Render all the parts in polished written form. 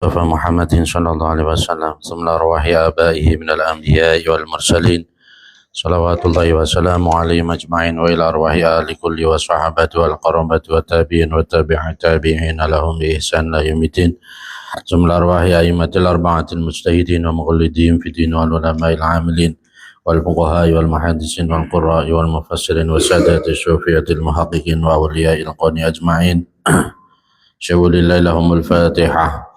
مصطفى محمد صلى الله عليه وسلم ثم أرواح آبائه من الأنبياء والمرسلين صلوات الله وسلامه عليهم أجمعين وإلى أرواح آل كل وصحبه والقربة والتابعين وتابع التابعين لهم بإحسان إلى يوم الدين ثم أرواح أئمة الأربعة المجتهدين ومقلدين في الدين والعلماء العاملين والفقهاء والمحدثين والقراء والمفسرين والسادات الصوفية المحققين وأولياء القوم أجمعين شهوا لله لهم الفاتحة.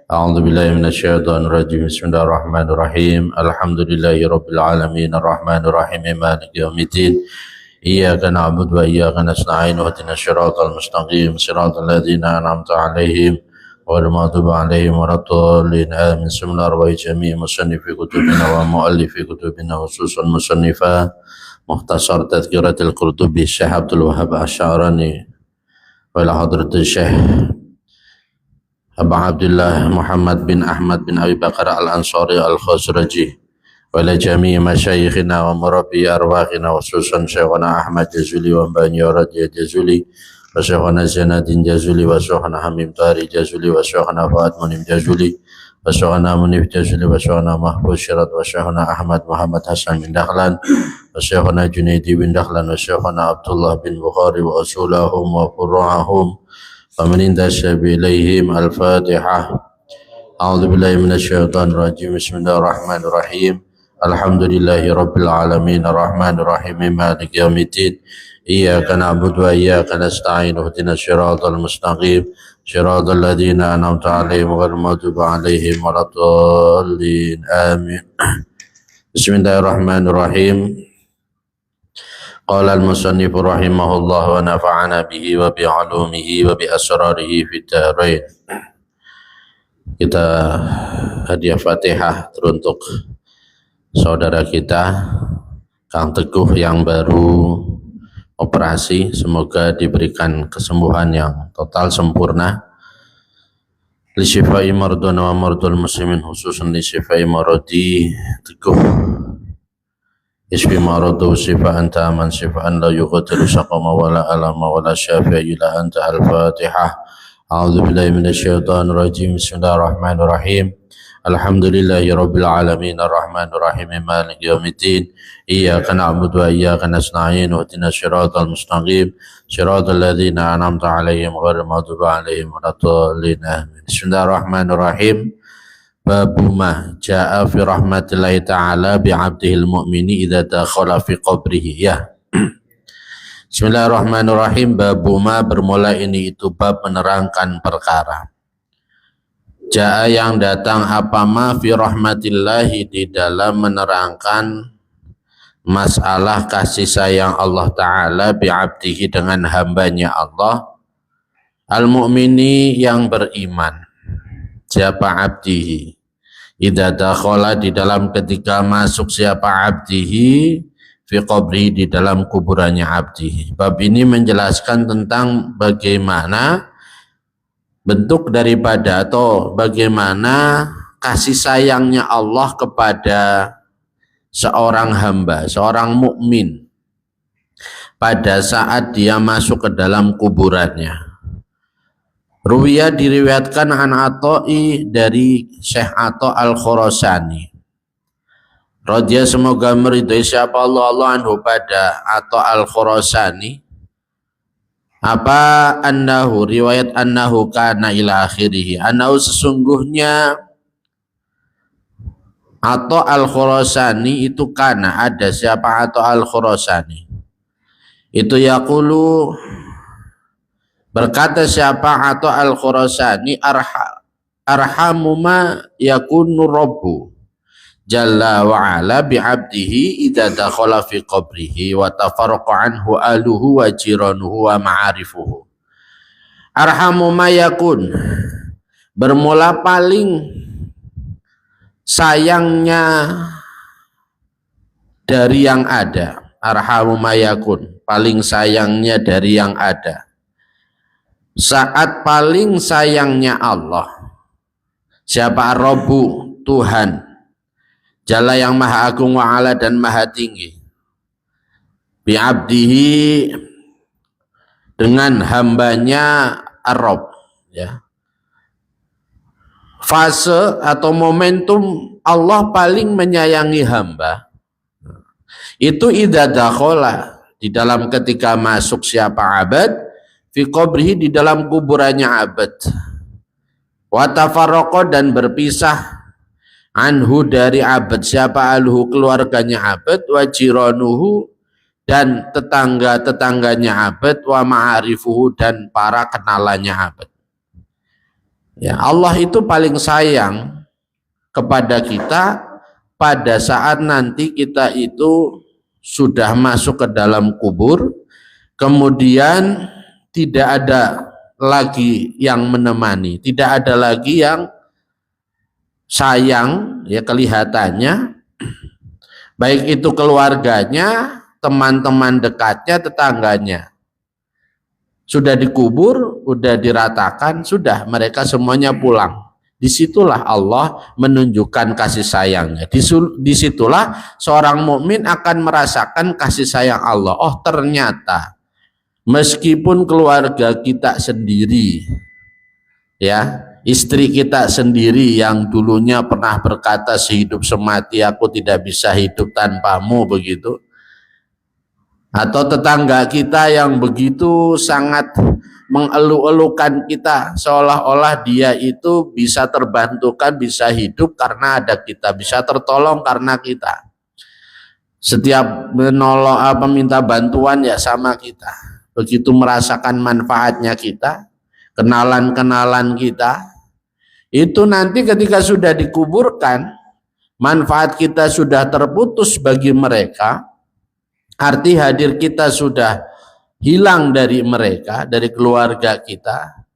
أعوذ بالله من الشيطان الرجيم. بسم الله الرحمن الرحيم. الحمد لله رب العالمين الرحمن الرحيم مالك يوم الدين إياك نعبد وإياك نستعين واهدنا الصراط المستقيم صراط الذين أنعمت عليهم غير المغضوب عليهم ولا الضالين آمين. بسم الله الرحمن جميع مصنف كتبنا ومؤلف كتبنا خصوصا مصنفا مختصر تذكرة القرطبي الشيخ عبد الوهاب الشعراني وإلى حضرة الشيخ أبا عبد الله محمد بن أحمد بن أبي بكر الأنصاري الخزرجي وإلى جميع مشايخنا ومربي أرواحنا وخصوصا شيخنا أحمد جزولي ومباني ورد جزولي وشيخنا زين الدين جزولي وشيخنا حميم طاري جزولي وشيخنا فؤاد منيم جزولي وشيخنا منيف جزولي وشيخنا محفوظ شرط وشيخنا أحمد محمد حسن بن دخلان وشيخنا جنيدي بن دخلان وشيخنا عبد الله بن بخاري وأصولهم وفروعهم ومن انتسب إليهم. الفاتحة. أعوذ بالله من الشيطان الرجيم. بسم الله الرحمن الرحيم. الحمد لله رب العالمين الرحمن الرحيم مالك يوم الدين إياك نعبد وإياك نستعين اهدنا الصراط المستقيم صراط الذين أنعمت عليهم غير المغضوب عليهم ولا الضالين آمين. بسم الله الرحمن الرحيم. قال المصنف رحمه الله ونفعنا به وبعلومه وبأسراره في الدارين. Kita hadiah Fatihah teruntuk saudara kita Kang Teguh yang baru operasi, semoga diberikan kesembuhan yang total sempurna. Li syifai mardana wa mardul muslimin khususan li syifai maradi Teguh isfi maradu sifa'an ta'aman sifa'an la yughadiru saqama wala alama wala syafi'a ila anta. Al-Fatihah. A'udzu billahi minasyaitonir rajim. Bismillahirrahmanirrahim. Alhamdulillahi rabbil alamin arrahmanir rahim maliki yaumiddin iyyaka na'budu wa iyyaka nasta'in ihdinas siratal mustaqim siratal ladzina an'amta 'alaihim ghairil maghdubi 'alaihim waladdallin amin. Bismillahirrahmanirrahim. Babu ma ja'a fi rahmatillahi ta'ala bi'abdihil mu'mini idza dakhala fi qabrihi. Ya. Bismillahirrahmanirrahim. Babu ma bermula ini itu bab menerangkan perkara. Ja'a yang datang apa ma fi rahmatillahi di dalam menerangkan masalah kasih sayang Allah Ta'ala bi'abdihi dengan hambanya Allah al-mu'mini yang beriman. Siapa abdihi idza dakhala di dalam ketika masuk siapa abdihi fi qabri di dalam kuburannya abdihi. Bab ini menjelaskan tentang bagaimana bentuk daripada atau bagaimana kasih sayangnya Allah kepada seorang hamba, seorang mukmin pada saat dia masuk ke dalam kuburannya. Ruwiyah diriwayatkan an Atha'i dari Syekh Atha Al-Khurasani. Radhiya semoga meridhai siapa Allah anhu pada Atha Al-Khurasani. Apa annahu riwayat annahu kana ila akhirih. Annahu sesungguhnya Atha Al-Khurasani itu kana ada siapa Atha Al-Khurasani. Itu yaqulu berkata siapa Atha Al-Khurasani arhamu ma yakunu rabbu jalla wa ala bi'abdihi idza dakhala fi qabrihi wa tafarraqa anhu aluhu wa jiranuhu wa ma'arifuhu. Arhamu ma yakun bermula paling sayangnya dari yang ada. Arhamu ma yakun paling sayangnya dari yang ada. Saat paling sayangnya Allah. Siapa Rabbu? Tuhan. Jalla yang maha agung wa ala dan maha tinggi. Bi'abdihi dengan hambanya Ar-Rabb. Ya. fase atau momentum Allah paling menyayangi hamba itu idza dakhala, di dalam ketika masuk siapa abad, fi qabrihi, di dalam kuburannya abad, wa tafarraqa, dan berpisah, anhu, dari abad siapa, alhu, keluarganya abad, wa jiranuhu, dan tetangga-tetangganya abad, wa ma'arifuhu, dan para kenalannya abad. Ya, Allah itu paling sayang kepada kita pada saat nanti kita itu sudah masuk ke dalam kubur, kemudian tidak ada lagi yang menemani, tidak ada lagi yang sayang, ya, kelihatannya, baik itu keluarganya, teman-teman dekatnya, tetangganya. Sudah dikubur, sudah diratakan, sudah, mereka semuanya pulang. Disitulah Allah menunjukkan kasih sayangnya. Disitulah seorang mukmin akan merasakan kasih sayang Allah. Oh, ternyata meskipun keluarga kita sendiri, ya, istri kita sendiri yang dulunya pernah berkata sehidup semati aku tidak bisa hidup tanpamu, begitu, atau tetangga kita yang begitu sangat mengeluh-elukan kita, seolah-olah dia itu bisa terbantukan, bisa hidup karena ada kita, bisa tertolong karena kita. Setiap menolong minta bantuan ya sama kita. Begitu merasakan manfaatnya kita, kenalan-kenalan kita, itu nanti ketika sudah dikuburkan, manfaat kita sudah terputus bagi mereka, arti hadir kita sudah hilang dari mereka, dari keluarga kita.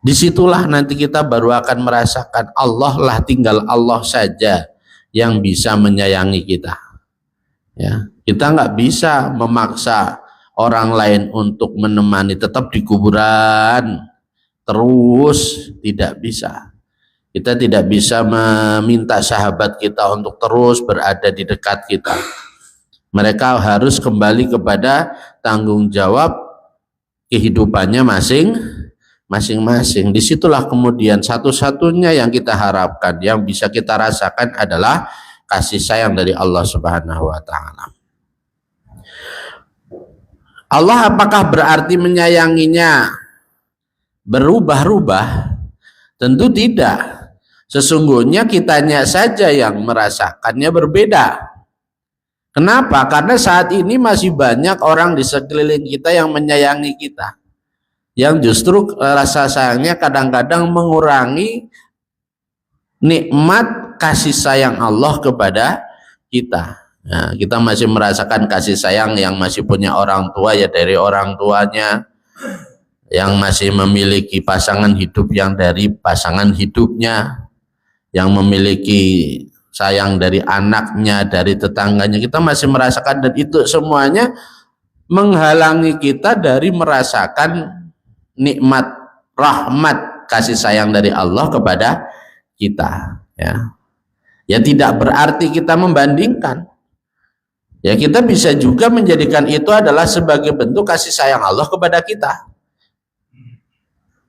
Disitulah nanti kita baru akan merasakan Allah lah, tinggal Allah saja yang bisa menyayangi kita. Ya, kita nggak bisa memaksa orang lain untuk menemani tetap di kuburan terus, tidak bisa. Kita tidak bisa meminta sahabat kita untuk terus berada di dekat kita. Mereka harus kembali kepada tanggung jawab kehidupannya masing-masing. Disitulah kemudian satu-satunya yang kita harapkan, yang bisa kita rasakan adalah kasih sayang dari Allah Subhanahu wa Ta'ala. Allah apakah berarti menyayanginya berubah-ubah? Tentu tidak. Sesungguhnya kitanya saja yang merasakannya berbeda. Kenapa? Karena saat ini masih banyak orang di sekeliling kita yang menyayangi kita, yang justru rasa sayangnya kadang-kadang mengurangi nikmat kasih sayang Allah kepada kita. Nah, kita masih merasakan kasih sayang yang masih punya orang tua, ya dari orang tuanya, yang masih memiliki pasangan hidup yang dari pasangan hidupnya, yang memiliki sayang dari anaknya, dari tetangganya, kita masih merasakan, dan itu semuanya menghalangi kita dari merasakan nikmat rahmat kasih sayang dari Allah kepada kita. Ya tidak berarti kita membandingkan. Ya, kita bisa juga menjadikan itu adalah sebagai bentuk kasih sayang Allah kepada kita.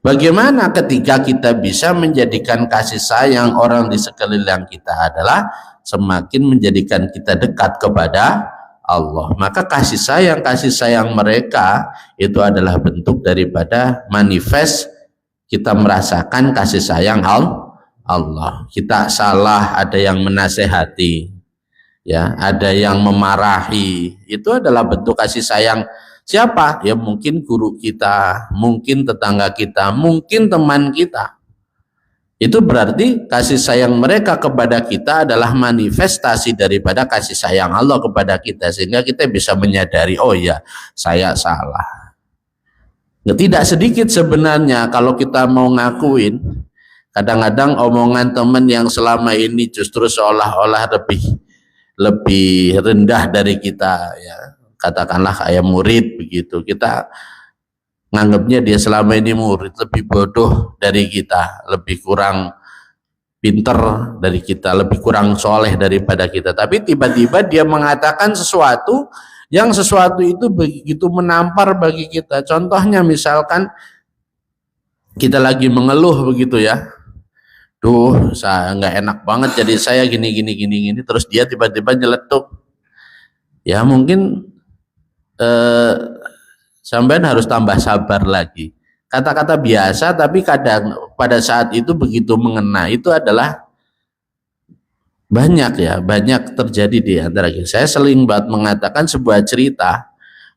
Bagaimana ketika kita bisa menjadikan kasih sayang orang di sekeliling kita adalah semakin menjadikan kita dekat kepada Allah. Maka kasih sayang mereka itu adalah bentuk daripada manifest kita merasakan kasih sayang Allah. Kita salah, ada yang menasehati, ya, ada yang memarahi, itu adalah bentuk kasih sayang. Siapa? Ya mungkin guru kita, mungkin tetangga kita, mungkin teman kita. Itu berarti kasih sayang mereka kepada kita adalah manifestasi daripada kasih sayang Allah kepada kita, sehingga kita bisa menyadari, oh ya, saya salah. Tidak sedikit sebenarnya kalau kita mau ngakuin, kadang-kadang omongan teman yang selama ini justru seolah-olah lebih rendah dari kita, ya. Katakanlah kayak murid begitu, kita nganggapnya dia selama ini murid, lebih bodoh dari kita, lebih kurang pinter dari kita, lebih kurang soleh daripada kita. Tapi tiba-tiba dia mengatakan sesuatu itu begitu menampar bagi kita. Contohnya misalkan kita lagi mengeluh begitu ya, duh saya nggak enak banget jadi saya gini terus dia tiba-tiba nyeletuk. Ya mungkin sampean harus tambah sabar lagi. Kata-kata biasa tapi kadang pada saat itu begitu mengena, itu adalah banyak terjadi di antara kita. Saya sering banget mengatakan sebuah cerita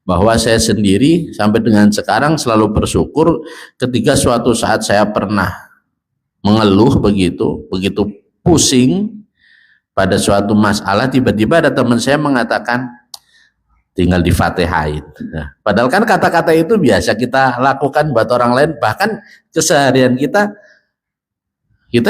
bahwa saya sendiri sampai dengan sekarang selalu bersyukur ketika suatu saat saya pernah mengeluh begitu pusing pada suatu masalah, tiba-tiba ada teman saya mengatakan tinggal difatihain. Nah, padahal kan kata-kata itu biasa kita lakukan buat orang lain, bahkan keseharian kita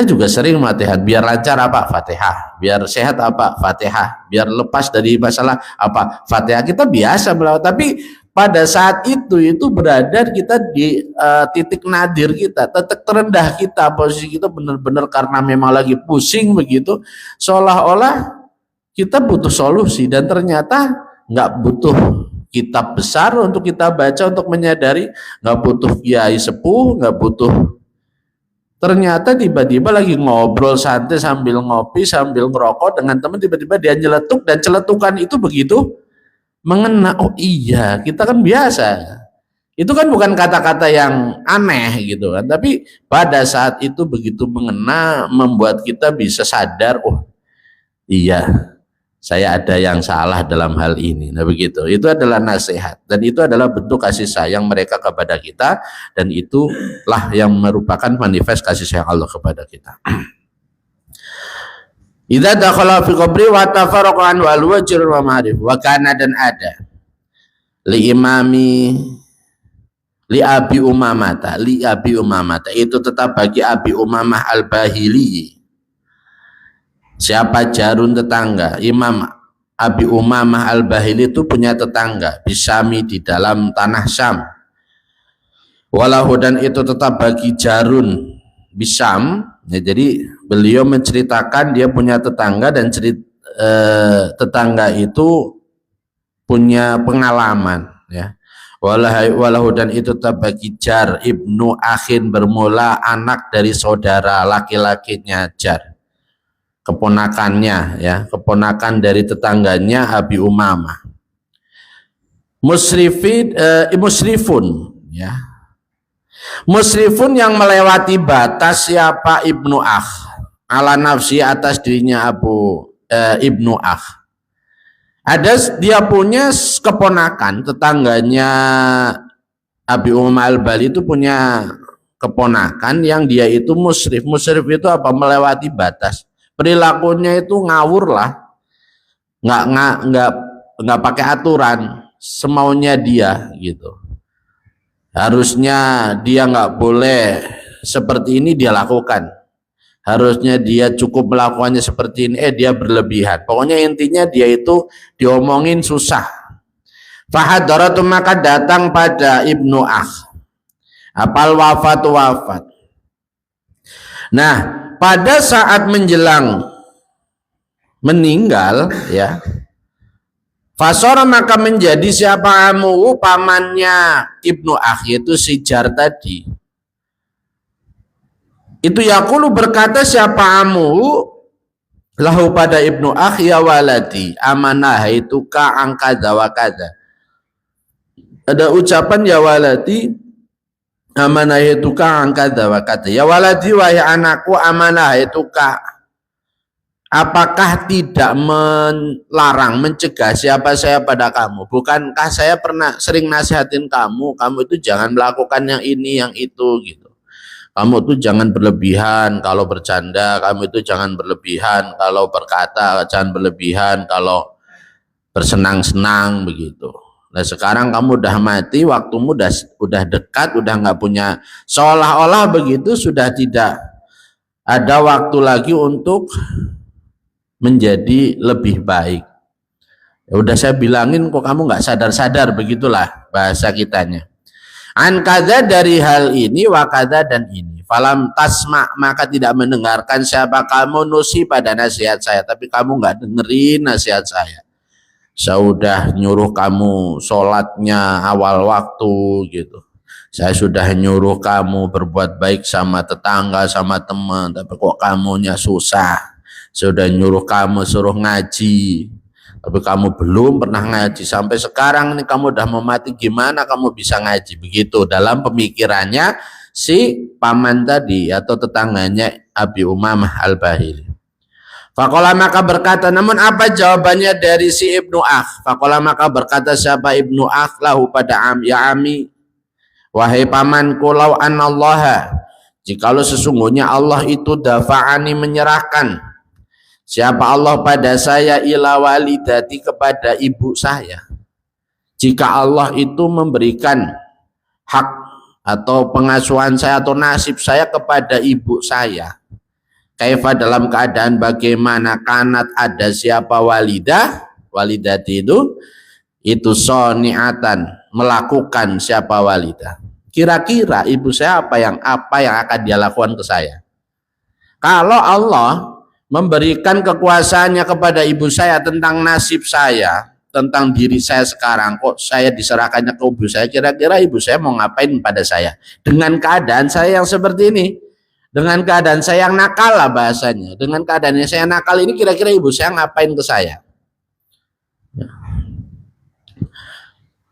juga sering Fatihah. Biar lancar apa? Fatihah. Biar sehat apa? Fatihah. Biar lepas dari masalah apa? Fatihah. Kita biasa melawat. Tapi pada saat itu berada kita di titik nadir kita, titik terendah kita, posisi kita benar-benar karena memang lagi pusing begitu, seolah-olah kita butuh solusi, dan ternyata nggak butuh kitab besar untuk kita baca untuk menyadari, nggak butuh kiai sepuh, nggak butuh. Ternyata tiba-tiba lagi ngobrol santai sambil ngopi, sambil ngerokok dengan teman, tiba-tiba dia nyeletuk, dan celetukan itu begitu mengena. Oh iya, kita kan biasa. Itu kan bukan kata-kata yang aneh gitu kan, tapi pada saat itu begitu mengena, membuat kita bisa sadar, oh iya, saya ada yang salah dalam hal ini. Nah begitu, itu adalah nasihat, dan itu adalah bentuk kasih sayang mereka kepada kita, dan itulah yang merupakan manifest kasih sayang Allah kepada kita. Idza dakhala fi qabri wa tafarraqa an wal wajr wa ma'rif wa kana, dan ada li Abi Umamah itu tetap bagi Abi Umamah Al-Bahili. Siapa Jarun, tetangga Imam Abi Umamah Al-Bahili itu punya tetangga Bisami, di dalam tanah Syam. Walahu, dan itu tetap bagi Jarun Bisam. Ya, jadi beliau menceritakan dia punya tetangga, dan tetangga itu punya pengalaman ya. Walahu, dan itu tetap bagi Jar ibnu Akhin, bermula anak dari saudara laki-lakinya Jar, keponakannya ya, keponakan dari tetangganya Abi Umamah. Musrifun ya, musrifun yang melewati batas. Siapa? Ibnu Akh, ala nafsi, atas dirinya Ibnu Akh. Ada dia punya keponakan, tetangganya Abi Umamah Al-Bahili itu punya keponakan yang dia itu musrif. Musrif itu apa? Melewati batas. Perilakunya itu ngawur lah, nggak pakai aturan, semaunya dia gitu. Harusnya dia nggak boleh seperti ini dia lakukan, harusnya dia cukup melakukannya seperti ini, dia berlebihan. Pokoknya intinya dia itu diomongin susah. Fahadaratu, maka datang pada Ibnu Akh apal wafat. Nah, pada saat menjelang meninggal ya, fasora, maka menjadi siapa? Amu, pamannya Ibnu Akh, yaitu si Jar tadi. Itu yaqulu, berkata siapa? Amu lahu, pada Ibnu Akh, ya waladi, amanah itu ka angkada wa kada. Ada ucapan ya waladi, amanah itu ka angkada wa kada. Ya waladi, wahai anakku, amanah itu ka, apakah tidak melarang, mencegah siapa saya pada kamu? Bukankah saya pernah sering nasihatin kamu itu jangan melakukan yang ini yang itu gitu. Kamu itu jangan berlebihan kalau bercanda, kamu itu jangan berlebihan kalau berkata, jangan berlebihan kalau bersenang-senang begitu. Nah sekarang kamu udah mati, waktumu udah dekat, udah nggak punya, seolah-olah begitu, sudah tidak ada waktu lagi untuk menjadi lebih baik. Ya udah saya bilangin kok kamu nggak sadar-sadar, begitulah bahasa kitanya. An kada, dari hal ini, wa kada, dan ini. Falam tasma, maka tidak mendengarkan siapa kamu nusi, pada nasihat saya, tapi kamu nggak dengerin nasihat saya. Saya udah nyuruh kamu sholatnya awal waktu gitu, Saya sudah nyuruh kamu berbuat baik sama tetangga, sama teman, tapi kok kamunya susah. Sudah nyuruh kamu suruh ngaji, tapi kamu belum pernah ngaji. Sampai sekarang nih kamu udah mau mati, gimana kamu bisa ngaji? Begitu dalam pemikirannya si paman tadi atau tetangganya Abi Umamah Al-Bahili. Faqala maka berkata, namun apa jawabannya dari si Ibnu Akh? Faqala maka berkata siapa Ibnu Akh lahu pada ya ami, wahai pamanku, lau anallaha, jikalau sesungguhnya Allah itu dafa'ani menyerahkan siapa Allah pada saya ila walidati kepada ibu saya. Jika Allah itu memberikan hak atau pengasuhan saya atau nasib saya kepada ibu saya, kaifa dalam keadaan bagaimana kanat ada siapa walidati itu soniatan melakukan siapa walidah. Kira-kira ibu saya apa yang akan dia lakukan ke saya? Kalau Allah memberikan kekuasaannya kepada ibu saya tentang nasib saya, tentang diri saya sekarang, kok saya diserahkannya ke ibu saya, kira-kira ibu saya mau ngapain pada saya? Dengan keadaan saya yang seperti ini, dengan keadaan saya yang nakal lah bahasanya, dengan keadaannya saya nakal ini, kira-kira ibu saya ngapain ke saya?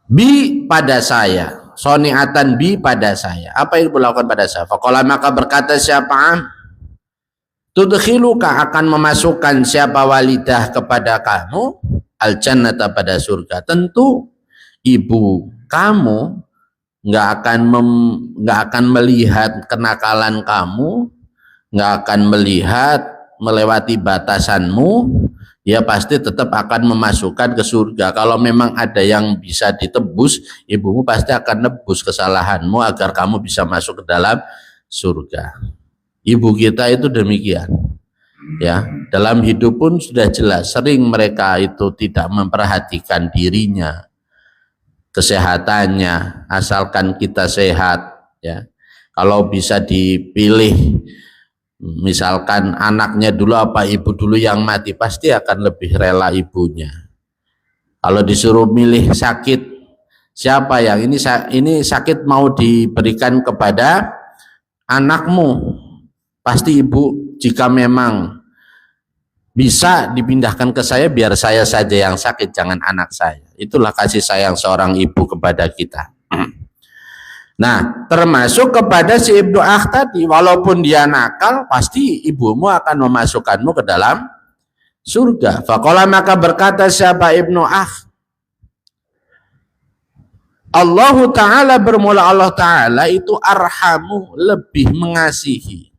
Bi pada saya, soniatan bi pada saya, apa yang dilakukan pada saya? Faqala maka berkata siapa? Tudkhiluka akan memasukkan siapa walidah kepada kamu al-jannata pada surga. Tentu ibu kamu nggak akan melihat kenakalan kamu, nggak akan melihat melewati batasanmu, dia pasti tetap akan memasukkan ke surga. Kalau memang ada yang bisa ditebus, ibumu pasti akan nebus kesalahanmu agar kamu bisa masuk ke dalam surga. Ibu kita itu demikian, ya. Dalam hidup pun sudah jelas, sering mereka itu tidak memperhatikan dirinya, kesehatannya, asalkan kita sehat, ya. Kalau bisa dipilih, misalkan anaknya dulu apa ibu dulu yang mati, pasti akan lebih rela ibunya. Kalau disuruh milih sakit, siapa yang ini sakit mau diberikan kepada anakmu, pasti ibu. Jika memang bisa dipindahkan ke saya, biar saya saja yang sakit, jangan anak saya. Itulah kasih sayang seorang ibu kepada kita. Nah, termasuk kepada si Ibnu Akh tadi, walaupun dia nakal, pasti ibumu akan memasukkanmu ke dalam surga. Faqala maka berkata siapa Ibnu Akh, Allah Ta'ala bermula Allah Ta'ala itu arhamu, lebih mengasihi,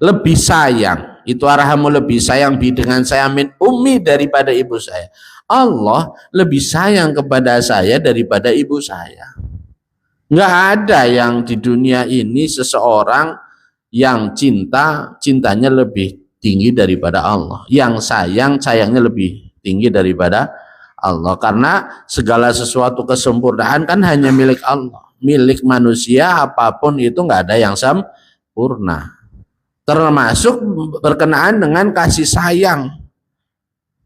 lebih sayang. Itu arhamu lebih sayang dengan saya min ummi daripada ibu saya. Allah lebih sayang kepada saya daripada ibu saya. Nggak ada yang di dunia ini seseorang yang cintanya lebih tinggi daripada Allah, yang sayangnya lebih tinggi daripada Allah. Karena segala sesuatu kesempurnaan kan hanya milik Allah. Milik manusia apapun itu nggak ada yang sempurna. Termasuk berkenaan dengan kasih sayang.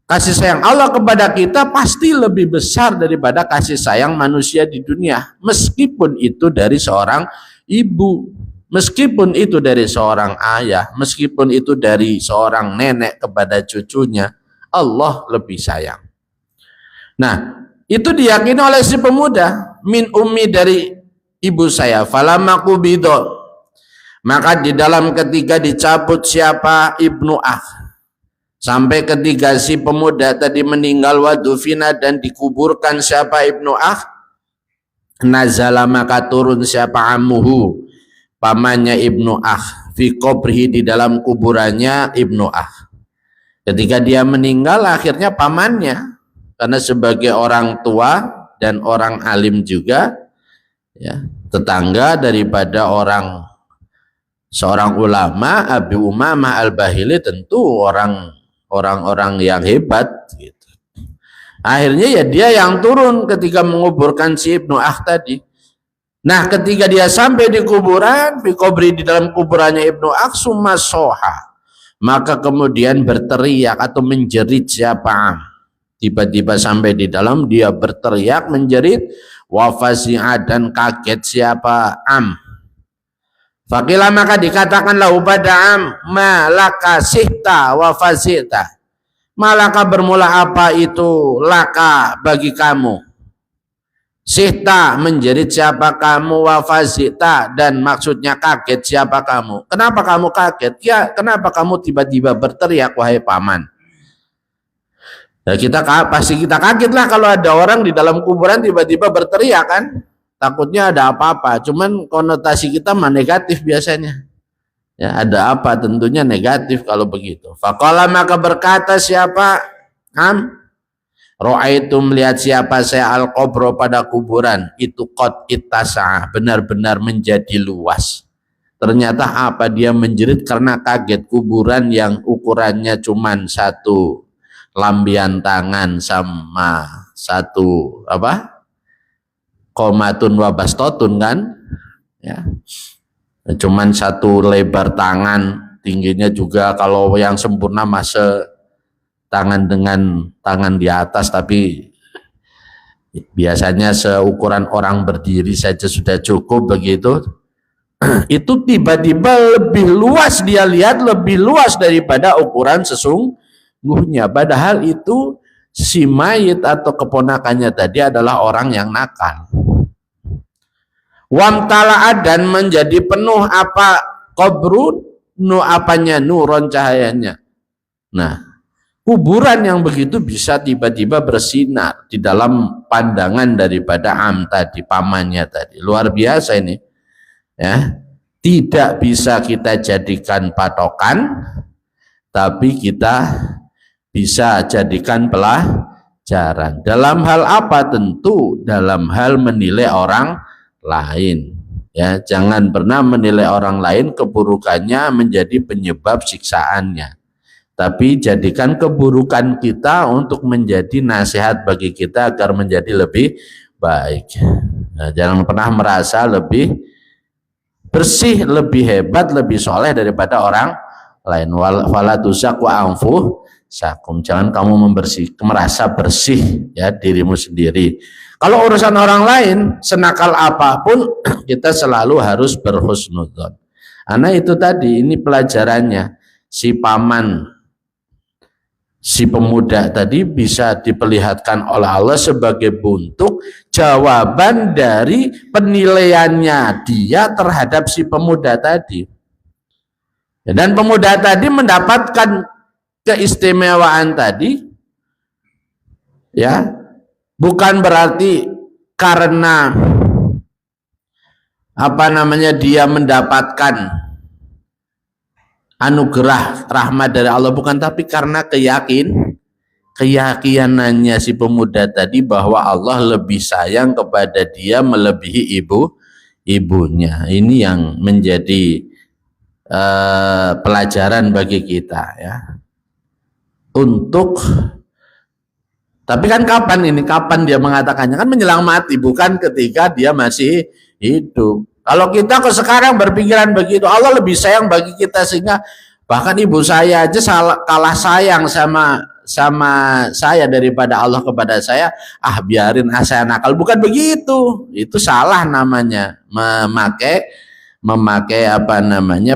Kasih sayang Allah kepada kita pasti lebih besar daripada kasih sayang manusia di dunia. Meskipun itu dari seorang ibu, meskipun itu dari seorang ayah, meskipun itu dari seorang nenek kepada cucunya, Allah lebih sayang. Nah, itu diyakini oleh si pemuda, min ummi dari ibu saya, falamaku bido. Maka di dalam ketiga dicabut siapa Ibnu Akh, sampai ketiga si pemuda tadi meninggal, wadufina dan dikuburkan siapa Ibnu Akh, nazala maka turun siapa amuhu, pamannya Ibnu Akh, fi qabrihi di dalam kuburannya Ibnu Akh. Ketika dia meninggal, akhirnya pamannya, karena sebagai orang tua dan orang alim juga, ya, tetangga daripada seorang ulama, Abi Umamah Al-Bahili, tentu orang-orang yang hebat gitu. Akhirnya ya dia yang turun ketika menguburkan si Ibnu Akh tadi. Nah, ketika dia sampai di kuburan, fi qabri di dalam kuburannya Ibnu Akh, summa soha, maka kemudian berteriak atau menjerit siapa. Tiba-tiba sampai di dalam, dia berteriak menjerit, wa fazi'a dan kaget siapa Am. Faqila maka dikatakanlah pada Am, malaka sihta wa fazi'ta. Malaka bermula apa itu laka bagi kamu? Sihta menjerit siapa kamu, wa fazi'ta dan maksudnya kaget siapa kamu. Kenapa kamu kaget? Ya, kenapa kamu tiba-tiba berteriak wahai paman? Ya pasti kita kaget lah kalau ada orang di dalam kuburan tiba-tiba berteriak kan. Takutnya ada apa-apa. Cuman konotasi kita mah negatif biasanya. Ya, ada apa? Tentunya negatif kalau begitu. Faqala maka berkata siapa? Ra'aitu melihat siapa saya al-qabro pada kuburan itu qad ittasa'a, benar-benar menjadi luas. Ternyata apa? Dia menjerit karena kaget kuburan yang ukurannya cuman satu lambian tangan sama satu apa? Komatun wabastotun kan? Ya. Cuman satu lebar tangan, tingginya juga kalau yang sempurna masa tangan dengan tangan di atas, tapi biasanya seukuran orang berdiri saja sudah cukup begitu. Itu tiba-tiba lebih luas, dia lihat lebih luas daripada ukuran sesungguhnya. Padahal itu si mayit atau keponakannya tadi adalah orang yang nakal. Wamtala'at dan menjadi penuh apa qabrun nu apanya nuron cahayanya. Nah, kuburan yang begitu bisa tiba-tiba bersinar di dalam pandangan daripada Am tadi, pamannya tadi. Luar biasa ini. Ya. Tidak bisa kita jadikan patokan, tapi kita bisa jadikan pelajaran. Dalam hal apa? Tentu dalam hal menilai orang lain. Ya, jangan pernah menilai orang lain keburukannya menjadi penyebab siksaannya. Tapi jadikan keburukan kita untuk menjadi nasihat bagi kita agar menjadi lebih baik. Nah, jangan pernah merasa lebih bersih, lebih hebat, lebih soleh daripada orang lain. Wala tuzaku anfusakum. Jangan kamu merasa bersih ya dirimu sendiri. Kalau urusan orang lain, senakal apapun, kita selalu harus berhusnudzon. Karena itu tadi, ini pelajarannya. Si paman, si pemuda tadi bisa diperlihatkan oleh Allah sebagai bentuk jawaban dari penilaiannya dia terhadap si pemuda tadi. Dan pemuda tadi mendapatkan keistimewaan tadi, ya. Bukan berarti karena dia mendapatkan anugerah rahmat dari Allah, bukan, tapi karena keyakinannya si pemuda tadi bahwa Allah lebih sayang kepada dia melebihi ibunya. Ini yang menjadi pelajaran bagi kita ya. Tapi kan kapan dia mengatakannya? Kan menjelang mati, bukan ketika dia masih hidup. Kalau kita ke sekarang berpikiran begitu, Allah lebih sayang bagi kita sehingga bahkan ibu saya aja kalah sayang sama saya daripada Allah kepada saya. Biarin saya nakal. Bukan begitu. Itu salah namanya. Memakai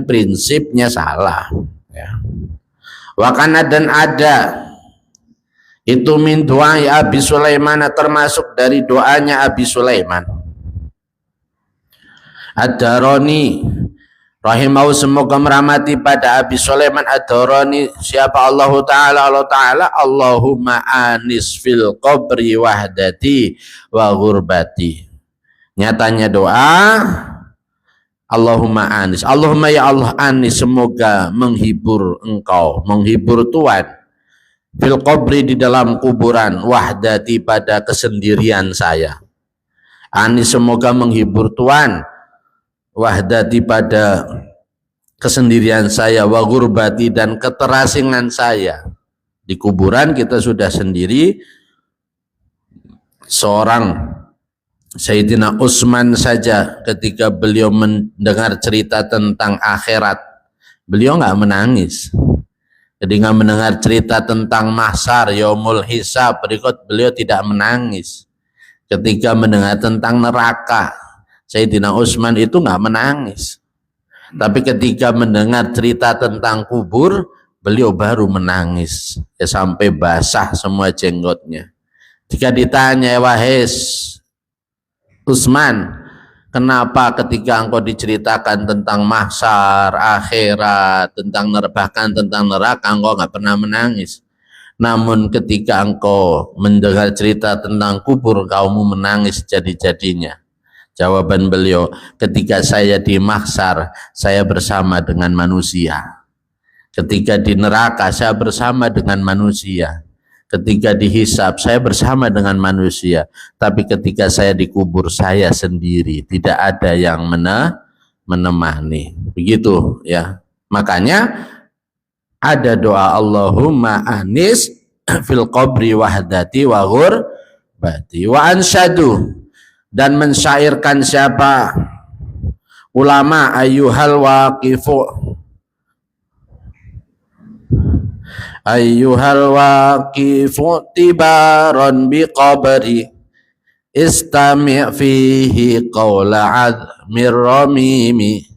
prinsipnya salah. Ya. Wakana dan ada itu min doa Abi Sulaiman, termasuk dari doanya Abi Sulaiman. Ad-Darani rahimahu, semoga merahmati pada Abi Sulaiman Ad-Darani siapa Allah Ta'ala, Allahumma anis fil qabri wahdati wa ghurbati. Nyatanya doa Allahumma anis, Allahumma ya Allah anis, semoga menghibur engkau, menghibur Tuhan fil qabri di dalam kuburan, wahdati pada kesendirian saya. Anis, semoga menghibur Tuhan, wahdati pada kesendirian saya, wa gurbati dan keterasingan saya. Di kuburan kita sudah sendiri. Seorang Sayyidina Utsman saja ketika beliau mendengar cerita tentang akhirat, beliau nggak menangis. Ketika mendengar cerita tentang mahsyar, yaumul hisab berikut, beliau tidak menangis. Ketika mendengar tentang neraka, Sayyidina Utsman itu nggak menangis. Tapi ketika mendengar cerita tentang kubur, beliau baru menangis. Ya, sampai basah semua jenggotnya. Jika ditanya, wahai Utsman, kenapa ketika engkau diceritakan tentang mahsyar, akhirat, bahkan tentang neraka, engkau nggak pernah menangis? Namun ketika engkau mendengar cerita tentang kubur, kamu menangis jadi-jadinya. Jawaban beliau, ketika saya di mahsyar, saya bersama dengan manusia. Ketika di neraka, saya bersama dengan manusia. Ketika dihisab, saya bersama dengan manusia. Tapi ketika saya dikubur, saya sendiri. Tidak ada yang menemani. Begitu ya. Makanya ada doa Allahumma anis fil qabri wahdati wa ghurbati wa ansyadu, dan mensyairkan siapa ulama ayyuhal waqifu tibaron bi qabri istami' fihi qawla admir ramimi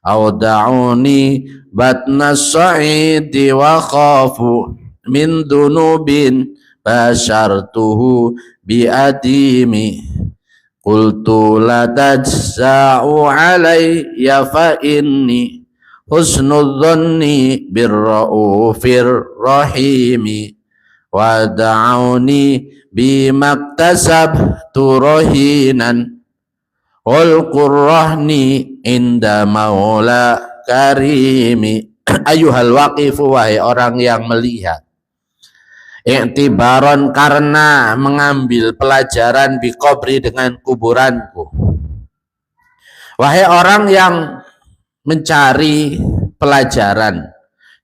awda'uni batna sa'idi wa khafu min dunubin basyartuhu bi'adimi qultu la tajza'u alayya fa inni husnul dhanni birra'ufir rahimi wa da'uni bimaktasabtu rahinan wal qurrahni inda maula karimi. Ayuhal waqifu, wahai orang yang melihat, i'tibaron, karena mengambil pelajaran, bi qabri, dengan kuburanku. Wahai orang yang mencari pelajaran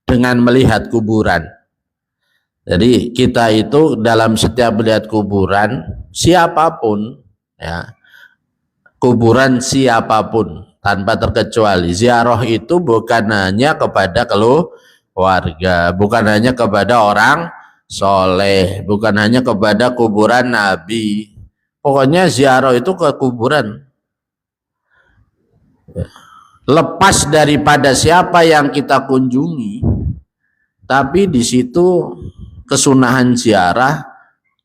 dengan melihat kuburan. Jadi kita itu dalam setiap melihat kuburan, siapapun ya, kuburan siapapun tanpa terkecuali, ziarah itu bukan hanya kepada keluarga, bukan hanya kepada orang soleh, bukan hanya kepada kuburan Nabi. Pokoknya ziarah itu ke kuburan. Lepas daripada siapa yang kita kunjungi, tapi di situ kesunahan ziarah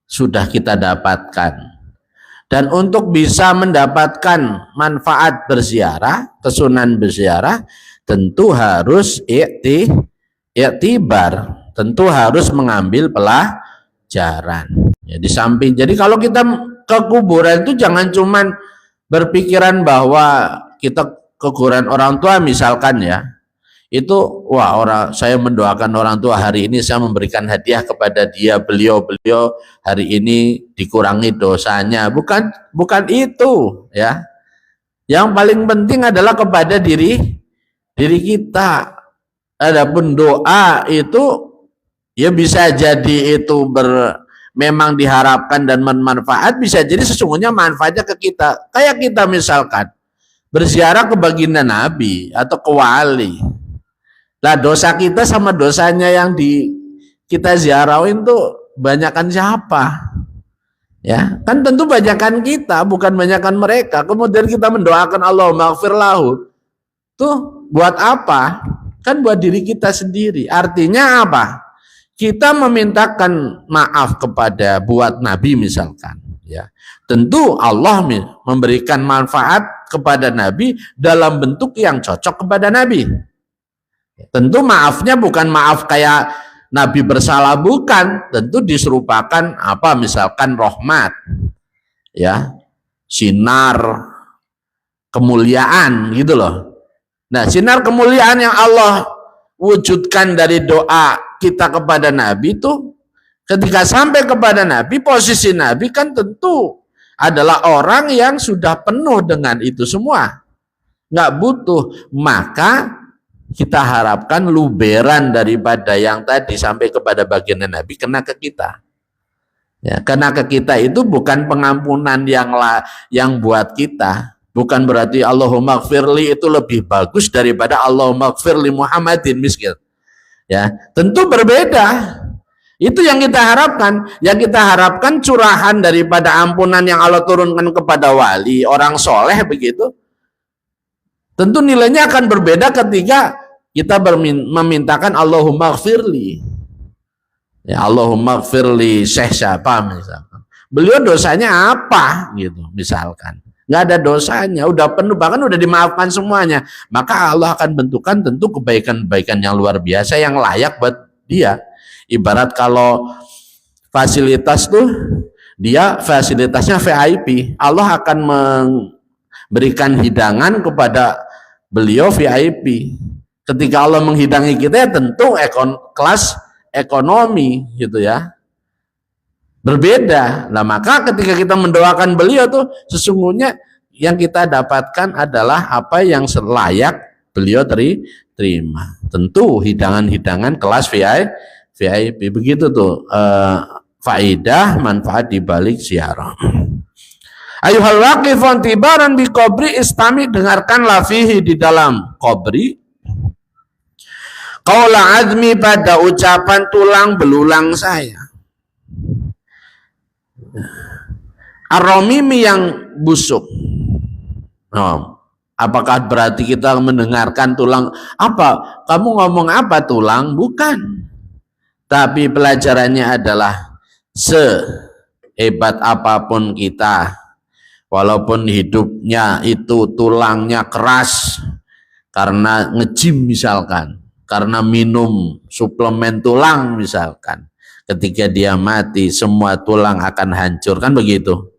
sudah kita dapatkan. Dan untuk bisa mendapatkan manfaat berziarah, kesunahan berziarah, tentu harus i'tibar, tentu harus mengambil pelajaran. Ya, di samping, jadi kalau kita ke kuburan itu jangan cuman berpikiran bahwa kita ke kuburan orang tua misalkan ya, itu wah, saya mendoakan orang tua hari ini, saya memberikan hadiah kepada dia, beliau hari ini dikurangi dosanya, bukan itu ya. Yang paling penting adalah kepada diri kita. Adapun doa itu ya bisa jadi itu memang diharapkan dan bermanfaat, bisa jadi sesungguhnya manfaatnya ke kita. Kayak kita misalkan berziarah ke baginda Nabi atau ke wali. Lah dosa kita sama dosanya yang kita ziarahin tuh banyakan siapa? Ya, kan tentu banyakan kita, bukan banyakan mereka. Kemudian kita mendoakan Allahumma ighfir lahu. Tuh buat apa? Kan buat diri kita sendiri. Artinya apa? Kita memintakan maaf buat Nabi misalkan, ya. Tentu Allah memberikan manfaat kepada Nabi dalam bentuk yang cocok kepada Nabi. Tentu maafnya bukan maaf kayak Nabi bersalah, bukan. Tentu diserupakan apa, misalkan rahmat, ya, sinar kemuliaan gitu loh. Nah, sinar kemuliaan yang Allah wujudkan dari doa kita kepada Nabi itu, ketika sampai kepada Nabi, posisi Nabi kan tentu adalah orang yang sudah penuh dengan itu semua, nggak butuh. Maka kita harapkan luberan daripada yang tadi sampai kepada baginda Nabi kena ke kita. Ya, kena ke kita itu bukan pengampunan yang buat kita. Bukan berarti Allahumma ighfirli itu lebih bagus daripada Allahumma ighfirli Muhammadin miskin. Ya, tentu berbeda. Itu yang kita harapkan. Yang kita harapkan curahan daripada ampunan yang Allah turunkan kepada wali, orang soleh begitu. Tentu nilainya akan berbeda ketika kita memintakan Allahumma gfirli. Ya, Allahumma gfirli Syekh siapa misalkan. Beliau dosanya apa gitu misalkan. Nggak ada dosanya, udah penuh, bahkan udah dimaafkan semuanya. Maka Allah akan bentukkan tentu kebaikan-kebaikan yang luar biasa yang layak buat dia. Ibarat kalau fasilitas tuh dia fasilitasnya VIP, Allah akan memberikan hidangan kepada beliau VIP. Ketika Allah menghidangi kita ya tentu kelas ekonomi gitu ya. Berbeda. Nah, maka ketika kita mendoakan beliau tuh sesungguhnya yang kita dapatkan adalah apa yang layak beliau terima. Tentu hidangan-hidangan kelas VIP. Begitu tuh faidah manfaat di balik ziarah. Ayuhal waqifun tibaran bi qabri istami, dengarkanlah fihi di dalam qabri qaula azmi, pada ucapan tulang belulang saya. Ar-ramimi yang busuk. Apakah berarti kita mendengarkan tulang? Apa? Kamu ngomong apa tulang? Bukan. Tapi pelajarannya adalah sehebat apapun kita, walaupun hidupnya itu tulangnya keras karena nge-gym misalkan, karena minum suplemen tulang misalkan, ketika dia mati semua tulang akan hancur, kan begitu.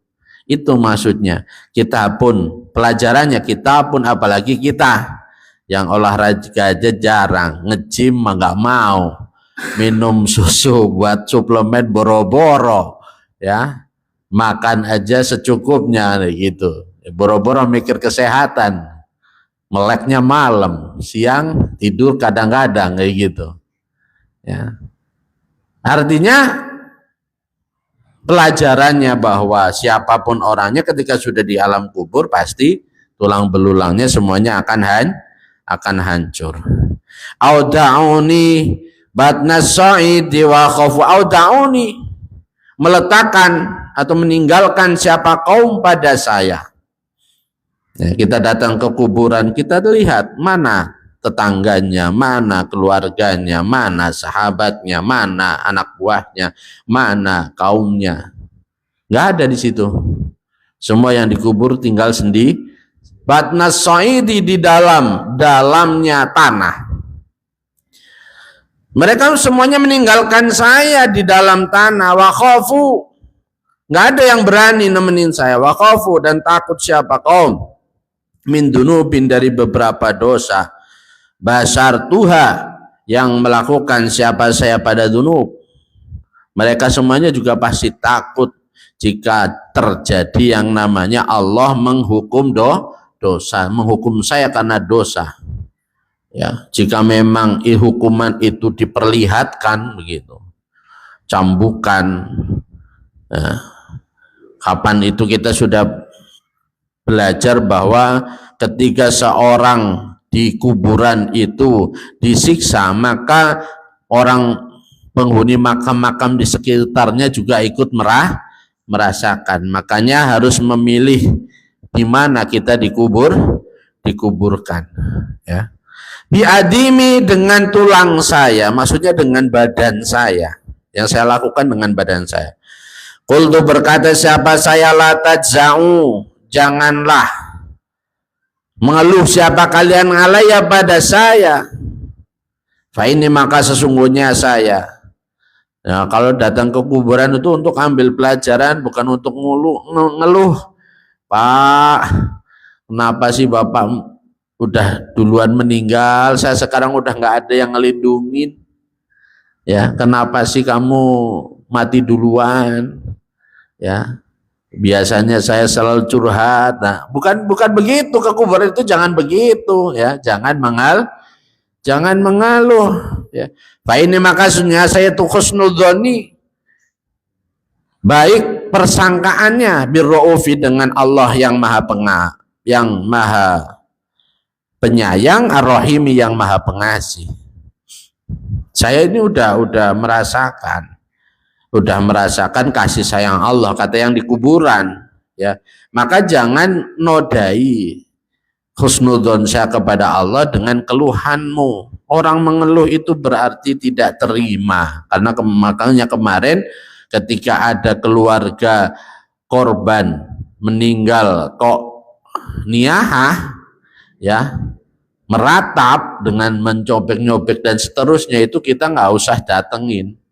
Itu maksudnya. Kita pun, pelajarannya kita pun, apalagi kita yang olahraga aja jarang, nge-gym mah nggak mau, minum susu buat suplemen boro-boro, ya makan aja secukupnya gitu, boro-boro mikir kesehatan, meleknya malam, siang tidur kadang-kadang kayak gitu, ya. Artinya pelajarannya bahwa siapapun orangnya ketika sudah di alam kubur pasti tulang belulangnya semuanya akan hancur. Auda'uni batnas sa'idi wa khafu, auda'uni, meletakkan atau meninggalkan siapa kaum pada saya. Ya, kita datang ke kuburan, kita lihat mana tetangganya, mana keluarganya, mana sahabatnya, mana anak buahnya, mana kaumnya. Nggak ada di situ. Semua yang dikubur tinggal sendiri. Batnas sa'idi, di dalamnya tanah. Mereka semuanya meninggalkan saya di dalam tanah. Wa khafu, nggak ada yang berani nemenin saya. Wa khafu, dan takut siapa kaum min dunubin, dari beberapa dosa. Basar Tuha, yang melakukan siapa saya pada dunub. Mereka semuanya juga pasti takut jika terjadi yang namanya Allah menghukum dosa, menghukum saya karena dosa. Ya, jika memang hukuman itu diperlihatkan begitu, cambukan. Nah, kapan itu kita sudah belajar bahwa ketika seorang di kuburan itu disiksa, maka orang penghuni makam-makam di sekitarnya juga ikut merasakan. Makanya harus memilih di mana kita dikuburkan, ya. Biadimi, dengan tulang saya, maksudnya dengan badan saya, yang saya lakukan dengan badan saya. Qultu, berkata siapa saya, la tajza'u, janganlah mengeluh siapa kalian alaiya pada saya. Fa ini, maka sesungguhnya saya. Nah, kalau datang ke kuburan itu untuk ambil pelajaran, bukan untuk ngeluh. Pak, kenapa sih Bapak udah duluan meninggal, saya sekarang udah nggak ada yang ngelindungin, ya kenapa sih kamu mati duluan, ya biasanya saya selalu curhat. Nah, bukan begitu ke kuburan itu, jangan begitu, ya, jangan mengeluh, ya. Fa ini, maka sesungguhnya saya tuh husnudzoni, baik persangkaannya, birraufi, dengan Allah yang maha penyayang, ar-rahimi, yang maha pengasih. Saya ini udah merasakan sudah merasakan kasih sayang Allah, kata yang di kuburan, ya. Maka jangan nodai husnudzon saya kepada Allah dengan keluhanmu. Orang mengeluh itu berarti tidak terima, karena makanya kemarin ketika ada keluarga korban meninggal kok niyahah, ya, meratap dengan mencobek-nyobek dan seterusnya, itu kita nggak usah datengin.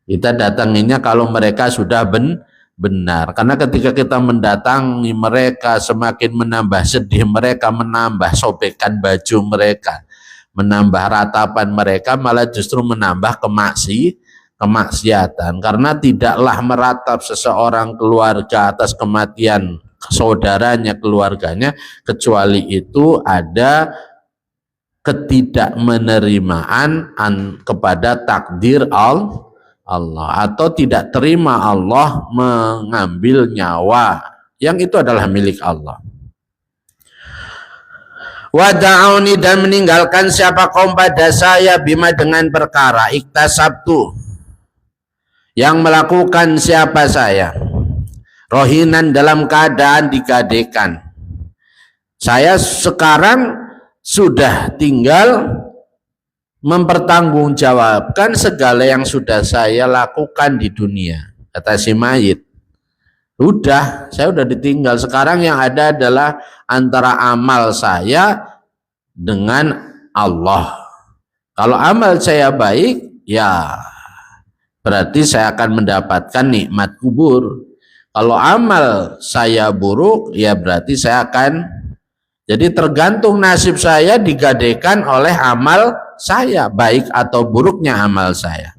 Kita datanginya kalau mereka sudah benar. Karena ketika kita mendatangi mereka, semakin menambah sedih mereka, menambah sobekan baju mereka, menambah ratapan mereka, malah justru menambah kemaksiatan. Karena tidaklah meratap seseorang keluarga atas kematian saudaranya, keluarganya, kecuali itu ada ketidakmenerimaan kepada takdir Allah, atau tidak terima Allah mengambil nyawa yang itu adalah milik Allah. Wada'uni, dan meninggalkan siapa kaum pada saya, bima dengan perkara, iktasabtu yang melakukan siapa saya, rohinan dalam keadaan digadekan. Saya sekarang sudah tinggal mempertanggungjawabkan segala yang sudah saya lakukan di dunia, kata si mayit. Saya udah ditinggal, sekarang yang ada adalah antara amal saya dengan Allah. Kalau amal saya baik, ya berarti saya akan mendapatkan nikmat kubur. Kalau amal saya buruk, ya berarti saya akan, jadi tergantung nasib saya digadekan oleh amal saya, baik atau buruknya amal saya.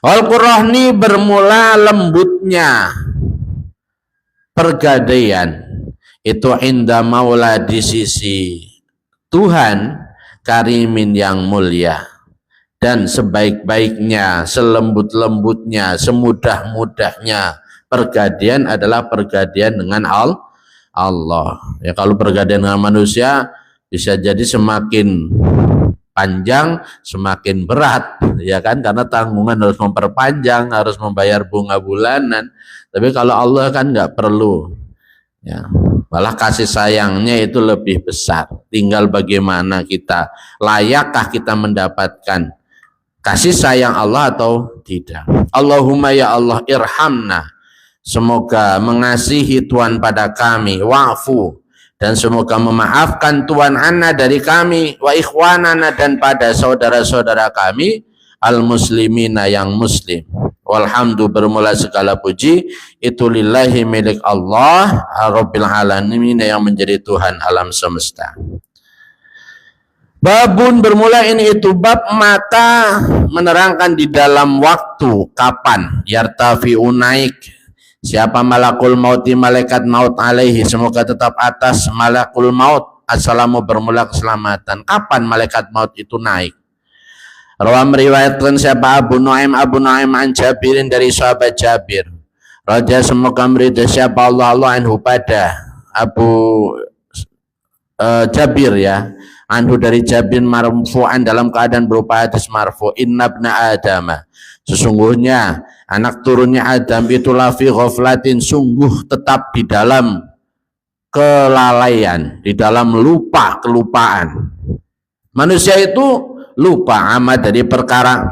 Al-Qur'ani, bermula lembutnya pergadaian itu inda maula, di sisi Tuhan, karimin yang mulia, dan sebaik-baiknya, selembut-lembutnya, semudah-mudahnya pergadaian adalah pergadaian dengan Allah. Ya, kalau pergadaian dengan manusia bisa jadi semakin panjang semakin berat, ya kan, karena tanggungan harus memperpanjang, harus membayar bunga bulanan. Tapi kalau Allah kan nggak perlu, ya, malah kasih sayangnya itu lebih besar. Tinggal bagaimana kita, layakkah kita mendapatkan kasih sayang Allah atau tidak. Allahumma ya Allah irhamna, semoga mengasihi Tuhan pada kami, wa'fu, dan semoga memaafkan Tuhan anna dari kami, wa ikhwanana, dan pada saudara-saudara kami, al-muslimina yang muslim. Walhamdu, bermula segala puji itu lillahi, milik Allah, Rabbil alamin, yang menjadi Tuhan alam semesta. Babun, bermula ini itu bab, mata menerangkan di dalam waktu kapan, yartafi'u, naik siapa malakul mauti, malaikat maut, alaihi, semoga tetap atas malakul maut, assalamu, bermula keselamatan. Kapan malaikat maut itu naik? Rawam, meriwayatkan siapa Abu Nuaim an Jabirin, dari sahabat Jabir, raja semoga meridha siapa Allah anhu, pada Abu Jabir, ya, anhu dari Jabir, marfu'an, dalam keadaan berupa hadis marfu, inna ibna adama, sesungguhnya anak turunnya Adam itu lafi ghaflatin, sungguh tetap di dalam kelalaian, di dalam lupa, kelupaan. Manusia itu lupa amat dari perkara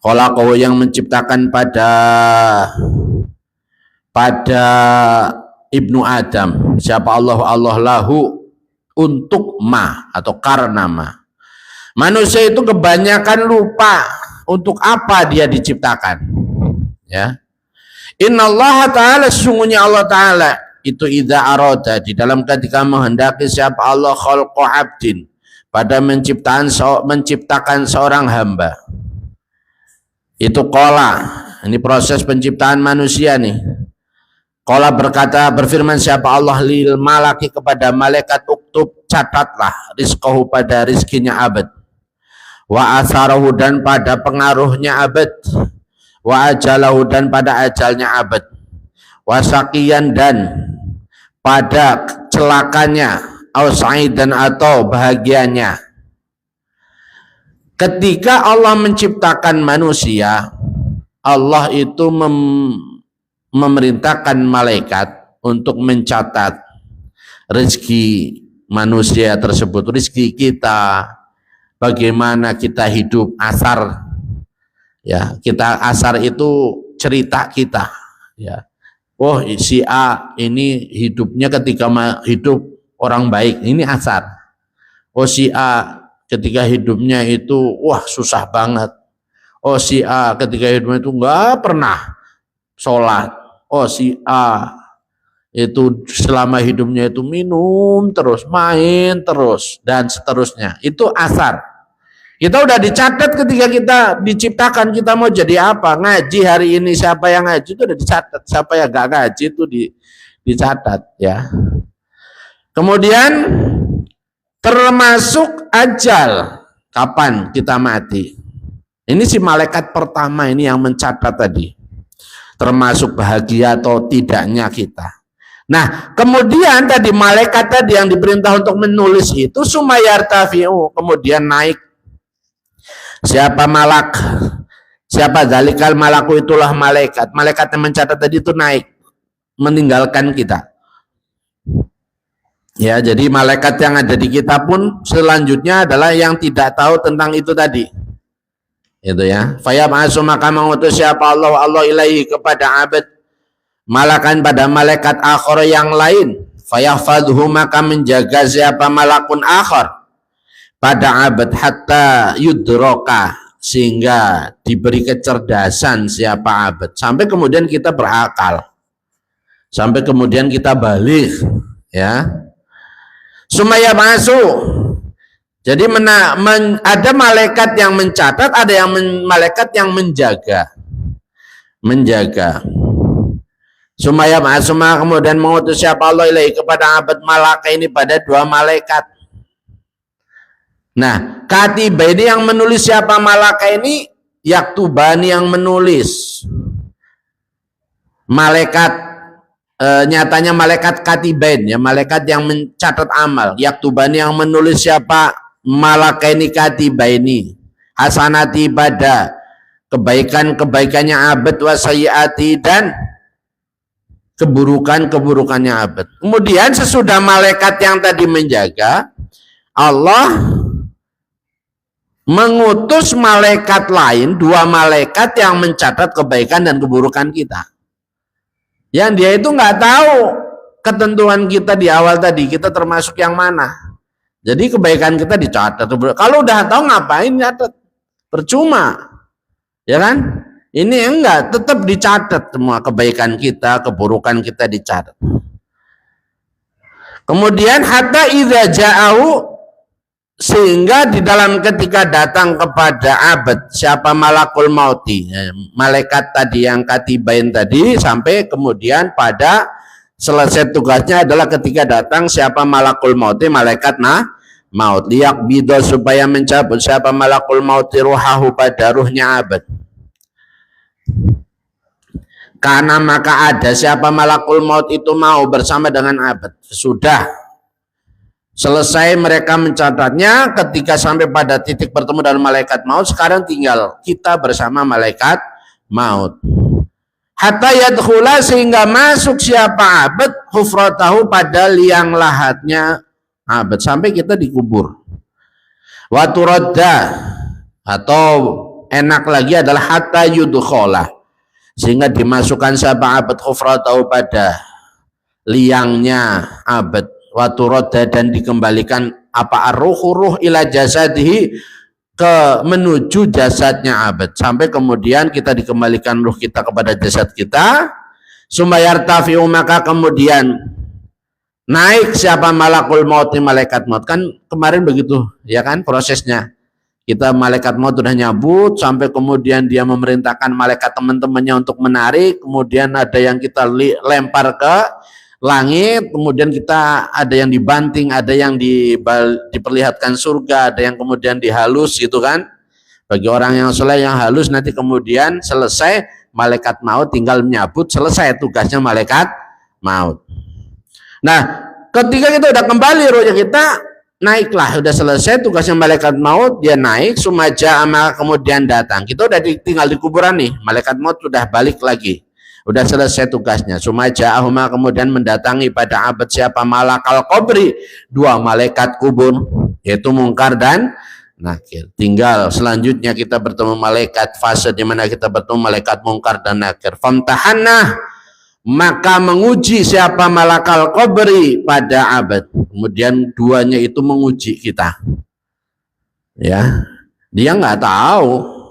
khalaqahu, yang menciptakan pada Ibnu Adam siapa Allah lahu, untuk ma, atau karena ma. Manusia itu kebanyakan lupa untuk apa dia diciptakan, ya. Innallaha ta'ala, sesungguhnya Allah ta'ala itu idza arada, di dalam ketika menghendaki siapa Allah khalqa abdin, pada menciptakan seorang hamba, itu qala, ini proses penciptaan manusia nih. Qala, berkata, berfirman siapa Allah lil malaki, kepada malaikat, uktub, catatlah, rizqahu, pada rizkinya abad, wa atharahu, dan pada pengaruhnya abad, wa ajalahu, dan pada ajalnya abad, wa saqiyan, dan pada celakanya, au sa'idan, atau bahagianya. Ketika Allah menciptakan manusia, Allah itu memerintahkan malaikat untuk mencatat rezeki manusia tersebut, rezeki kita, bagaimana kita hidup asar. Ya, kita asar itu cerita kita. Ya, oh si A ini hidupnya ketika hidup orang baik, ini asar. Oh si A ketika hidupnya itu wah susah banget. Oh si A ketika hidupnya itu nggak pernah sholat. Oh si A itu selama hidupnya itu minum terus, main terus, dan seterusnya. Itu asar. Kita udah dicatat ketika kita diciptakan, kita mau jadi apa. Ngaji hari ini, siapa yang ngaji itu udah dicatat. Siapa yang gak ngaji itu dicatat. Ya. Kemudian termasuk ajal, kapan kita mati. Ini si malaikat pertama ini yang mencatat tadi. Termasuk bahagia atau tidaknya kita. Nah, kemudian tadi malaikat tadi yang diperintah untuk menulis itu sumayartafi'u, kemudian naik. Siapa malak? Siapa zalikal malaku, itulah malaikat. Malaikat yang mencatat tadi itu naik, meninggalkan kita. Ya, jadi malaikat yang ada di kita pun selanjutnya adalah yang tidak tahu tentang itu tadi. Itu ya. Fayab'asu, maka mengutus siapa Allah ilaihi kepada abad malakan pada malaikat akhir yang lain. Fayahfadhu, maka menjaga siapa malakun akhir pada abad hatta yudroka, sehingga diberi kecerdasan siapa abad sampai kemudian kita berakal, sampai kemudian kita balik. Ya, sumaya masuk. Jadi ada malaikat yang mencatat, ada yang malaikat yang menjaga. Sumaya masuk, kemudian mengutus siapa Allah ilaihi kepada abad malaka ini pada dua malaikat. Nah, katiba ini yang menulis siapa malaka ini? Yaktubani yang menulis. Malaikat nyatanya malaikat katibain, ya, malaikat yang mencatat amal. Yaktubani yang menulis siapa malaka ini, katiba ini. Hasanati, pada kebaikan-kebaikannya abad, wasayati, dan keburukan-keburukannya abad. Kemudian sesudah malaikat yang tadi menjaga, Allah mengutus malaikat lain, dua malaikat yang mencatat kebaikan dan keburukan kita. Yang dia itu nggak tahu ketentuan kita di awal tadi, kita termasuk yang mana. Jadi kebaikan kita dicatat. Kalau udah tahu ngapain nyatet? Percuma. Ya kan? Ini enggak, tetap dicatat semua kebaikan kita, keburukan kita dicatat. Kemudian hatta idza ja'u, sehingga di dalam ketika datang kepada abad siapa malakul mauti, malaikat tadi yang katibain tadi, sampai kemudian pada selesai tugasnya adalah ketika datang siapa malakul mauti, malaikat maut, liak bido, supaya mencabut siapa malakul mauti ruhahu, pada ruhnya abad. Karena maka ada siapa malakul maut itu mau bersama dengan abad. Sudah selesai mereka mencatatnya, ketika sampai pada titik bertemu dengan malaikat maut, sekarang tinggal kita bersama malaikat maut. Hatta yadkhula, sehingga masuk siapa abad, hufratahu, pada liang lahatnya abad, sampai kita dikubur. Wa turadda, atau enak lagi adalah hatta yudkhola, sehingga dimasukkan siapa abad, hufratahu, pada liangnya abad. Watu roda, dan dikembalikan apa ruh ila jasadihi, ke menuju jasadnya abad, sampai kemudian kita dikembalikan ruh kita kepada jasad kita. Sumayartafi'u, maka kemudian naik siapa malakul maut, malaikat maut. Kan kemarin begitu ya kan prosesnya, kita malaikat maut sudah nyabut, sampai kemudian dia memerintahkan malaikat teman-temannya untuk menarik, kemudian ada yang kita lempar ke langit, kemudian kita ada yang dibanting, ada yang diperlihatkan surga, ada yang kemudian dihalus gitu kan. Bagi orang yang soleh yang halus, nanti kemudian selesai malaikat maut tinggal menyabut, selesai tugasnya malaikat maut. Nah, ketika kita udah kembali rohnya kita, naiklah, udah selesai tugasnya malaikat maut, dia naik, sumaja ama kemudian datang. Kita udah tinggal di kuburan nih, malaikat maut sudah balik lagi. Udah selesai tugasnya. Sumaja ahuma kemudian mendatangi pada abad siapa malakal qabri, dua malaikat kubur, yaitu Mungkar dan Nakir. Tinggal selanjutnya kita bertemu malaikat, fase di mana kita bertemu malaikat Mungkar dan Nakir. Famtahanna, maka menguji siapa malakal qabri pada abad. Kemudian duanya itu menguji kita. Ya, dia nggak tahu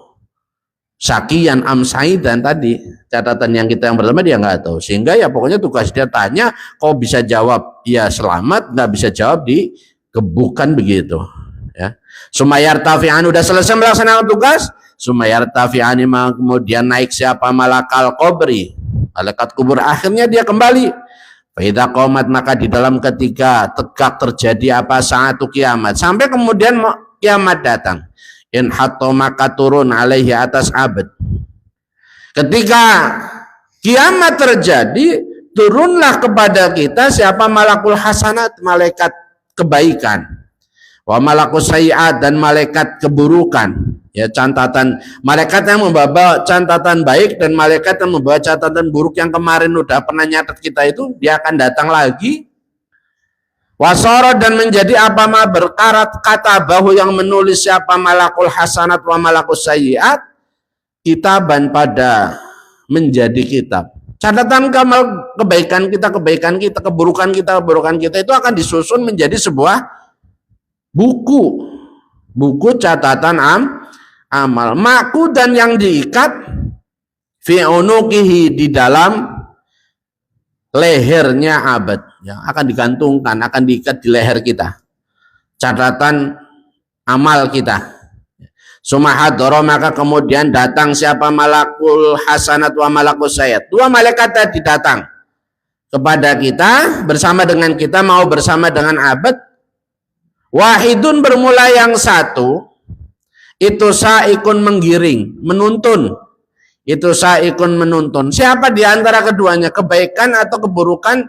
Sakian Amsaidan tadi catatan yang kita yang pertama dia nggak tahu, sehingga ya pokoknya tugas dia tanya, kau bisa jawab ya selamat, nggak bisa jawab di kebukan begitu. Ya, Sumayar Tafi'an udah selesai melaksanakan tugas, Sumayar Tafi'an kemudian naik siapa malakal qabri, malaikat kubur, akhirnya dia kembali. Faida qomat, maka di dalam ketika tegak terjadi apa saatu kiamat, sampai kemudian kiamat datang. In hato, maka turun alaihi atas abad. Ketika kiamat terjadi, turunlah kepada kita siapa malakul hasanat, malaikat kebaikan, wa malakus sayiat, dan malaikat keburukan. Ya, catatan malaikat yang membawa catatan baik dan malaikat yang membawa catatan buruk yang kemarin udah pernah nyatat kita itu, dia akan datang lagi. Wasorot, dan menjadi apa ma berkarat kata bahu, yang menulis siapa malakul hasanat wa malakus sayiat, kitaban pada menjadi kitab. Catatan kamal kebaikan kita, keburukan kita itu akan disusun menjadi sebuah buku catatan amal. Maku, dan yang diikat fi unuqihi, di dalam lehernya abad, yang akan digantungkan, akan diikat di leher kita, catatan amal kita. Sumahadoro, maka kemudian datang siapa malakul hasanat wa malakus sayiat, dua malaikat tadi datang kepada kita, bersama dengan kita, mau bersama dengan abad. Wahidun, bermula yang satu, itu saikun menggiring, menuntun. Itu saikun menuntun. Siapa di antara keduanya, kebaikan atau keburukan,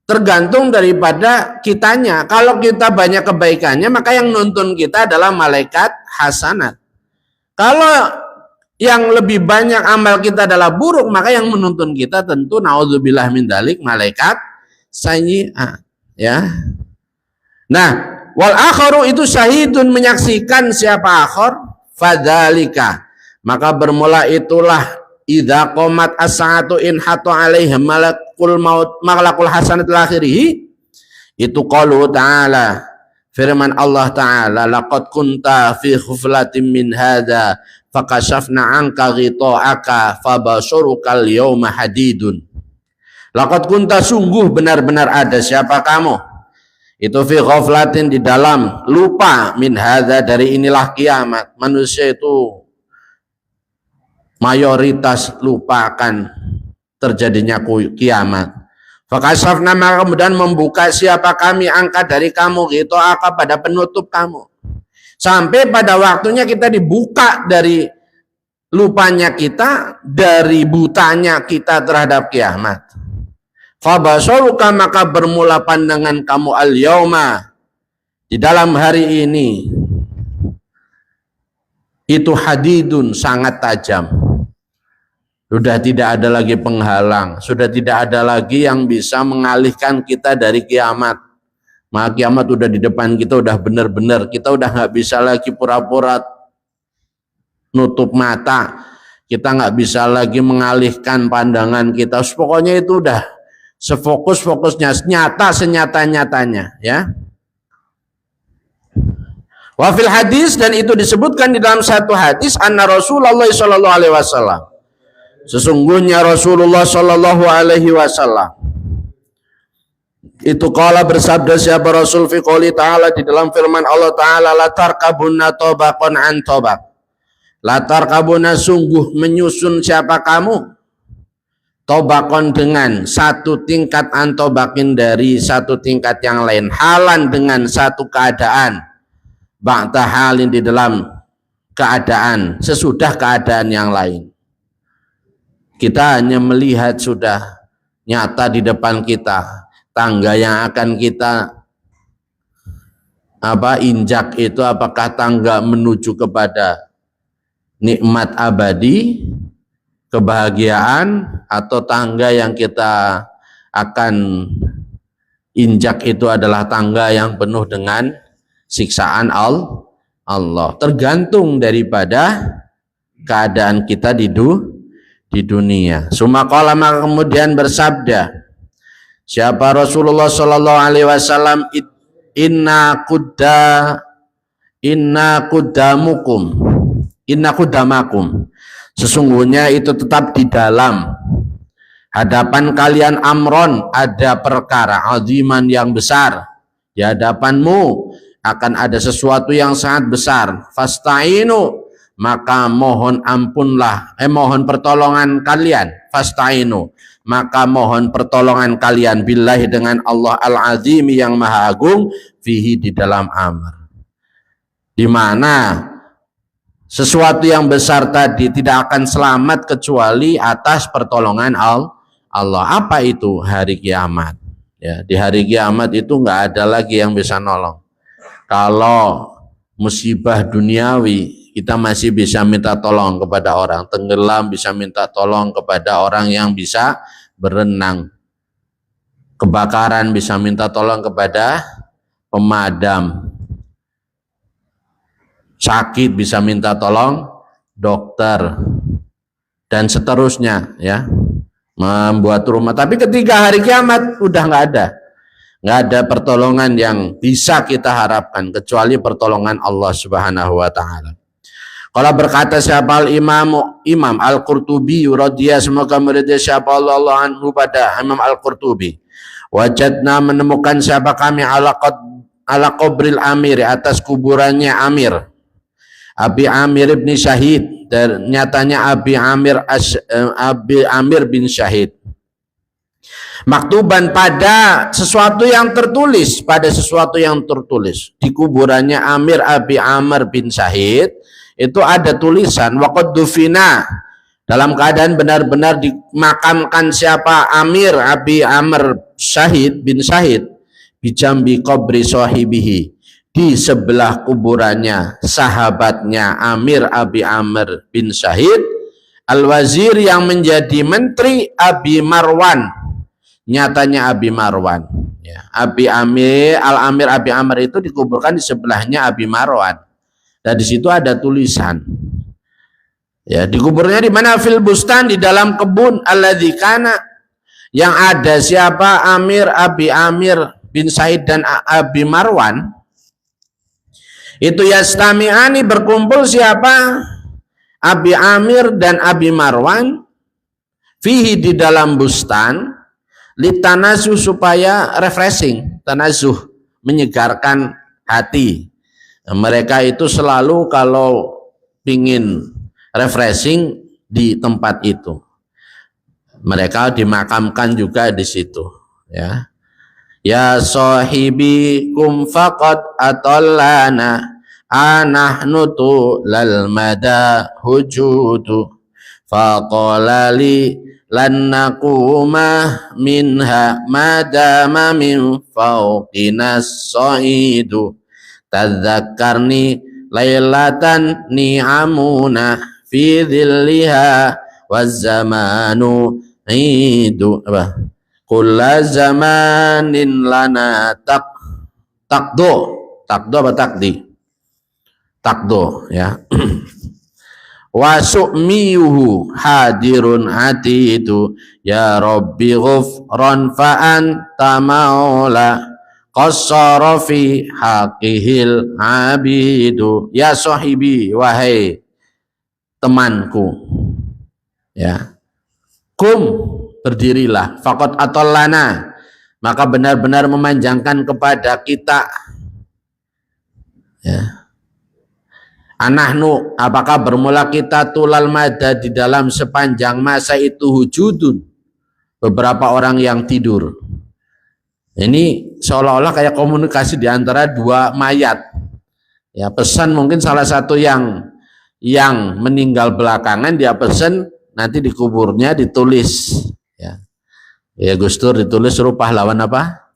tergantung daripada kitanya. Kalau kita banyak kebaikannya, maka yang nuntun kita adalah malaikat hasanat. Kalau yang lebih banyak amal kita adalah buruk, maka yang menuntun kita tentu naudzubillah min dzalik malaikat sayyi'at. Ya. Nah, wal akharu, itu syahidun, menyaksikan siapa akhir, fadzalika, maka bermula itulah idza qomat as-saatu in hatta alaihi malakul maut malakul hasanat akhirih, itu qaulu ta'ala, firman Allah Ta'ala, laqad kunta fi khuflatin min hadza fakashafna anka ghita'aka fabasharukal yawma hadidun. Laqad kunta, sungguh benar-benar ada siapa kamu itu fi ghaflatin, di dalam lupa, min hadza, dari inilah kiamat. Manusia itu mayoritas lupakan terjadinya kiamat. Fakashafna, maka kemudian membuka siapa kami angka dari kamu, gitu aka, pada penutup kamu, sampai pada waktunya kita dibuka dari lupanya kita, dari butanya kita terhadap kiamat. Fabasaruka, maka bermula pandangan kamu al-yauma, di dalam hari ini, itu hadidun, sangat tajam. Sudah tidak ada lagi penghalang, sudah tidak ada lagi yang bisa mengalihkan kita dari kiamat. Maka kiamat udah di depan kita, udah benar-benar, kita udah nggak bisa lagi pura-pura nutup mata, kita nggak bisa lagi mengalihkan pandangan kita. Pokoknya itu udah sefokus-fokusnya, nyata senyata-nyatanya, ya. Wafil hadis, dan itu disebutkan di dalam satu hadis, anna Rasulullah sallallahu alaihi wasallam, sesungguhnya Rasulullah sallallahu alaihi wasallam itu qala, bersabda siapa Rasul, fi qouli ta'ala, di dalam firman Allah Ta'ala, la tarkabunna tabaqan an tabaq, la tarkabunna, sungguh menyusun siapa kamu, tobakon, dengan satu tingkat, antobakin, dari satu tingkat yang lain, halan, dengan satu keadaan, ba'da halin, di dalam keadaan sesudah keadaan yang lain. Kita hanya melihat sudah nyata di depan kita tangga yang akan kita injak itu apakah tangga menuju kepada nikmat abadi, kebahagiaan, atau tangga yang kita akan injak itu adalah tangga yang penuh dengan siksaan Allah. Tergantung daripada keadaan kita di dunia. Sumaqala, maka kemudian bersabda siapa Rasulullah sallallahu alaihi wasallam, inna kudamakum, sesungguhnya itu tetap di dalam hadapan kalian amron, ada perkara aziman yang besar. Di hadapanmu akan ada sesuatu yang sangat besar. Fasta'inu, maka mohon pertolongan kalian. Fasta'inu, maka mohon pertolongan kalian billahi, dengan Allah al-azimi yang maha agung, fihi, di dalam amr. Di mana sesuatu yang besar tadi tidak akan selamat kecuali atas pertolongan Allah. Apa itu? Hari kiamat. Ya, di hari kiamat itu nggak ada lagi yang bisa nolong. Kalau musibah duniawi, kita masih bisa minta tolong kepada orang. Tenggelam bisa minta tolong kepada orang yang bisa berenang. Kebakaran bisa minta tolong kepada pemadam. Sakit bisa minta tolong dokter, dan seterusnya, ya, membuat rumah. Tapi ketika hari kiamat udah nggak ada pertolongan yang bisa kita harapkan kecuali pertolongan Allah Subhanahu wa taala. Kalau berkata siapa Imam Al-Qurtubi radhiyallahu, semoga meridai siapa Allah anhu pada Imam Al-Qurtubi, wajadna, menemukan siapa kami ala qabril Amir, atas kuburannya Amir, Abi Amir bin Syahid, ternyatanya Abi Amir bin Syahid, maktuban, pada sesuatu yang tertulis, di kuburannya Amir Abi Amr bin Syahid itu ada tulisan waqad dufina, dalam keadaan benar-benar dimakamkan siapa Amir Abi Amr Syahid bin Syahid, bijambi qabri sahibihi, di sebelah kuburannya sahabatnya Amir Abi Amr bin Syahid, al-wazir, yang menjadi menteri Abi Marwan, nyatanya Abi Marwan, ya. Abi Amir Abi Amr itu dikuburkan di sebelahnya Abi Marwan, dan di situ ada tulisan, ya, dikuburnya di mana? Fil bustan, di dalam kebun, alladzi kana, yang ada siapa Amir Abi Amir bin Syahid dan Abi Marwan itu yastami'ani, berkumpul siapa Abi Amir dan Abi Marwan, fihi, di dalam bustan, litanazuh, supaya refreshing, tanazuh, menyegarkan hati. Mereka itu selalu kalau ingin refreshing di tempat itu. Mereka dimakamkan juga di situ, ya. Ya sahibi kum faqad atallana anahnu lal mada hujudu faqala li lan naquma minha madama min fawqina saidu tadzakarni lailatan ni'amuna fi dhilliha waz zamanu idu kulla zamanin lana takdo apa takdi, ya. Wa su'miyuhu hadirun atidu ya rabbi ghufran fa anta maula qassara fi haqihil abidu, ya sahibi, wahai temanku, ya, berdirilah, faqad atallana, maka benar-benar memanjangkan kepada kita, ya. Anahnu, apakah bermula kita tulal mada, di dalam sepanjang masa itu hujudun, beberapa orang yang tidur. Ini seolah-olah kayak komunikasi di antara dua mayat, ya. Pesan mungkin salah satu yang meninggal belakangan, dia pesan nanti di kuburnya ditulis, ya Gus Dur, ditulis rupa lawan apa?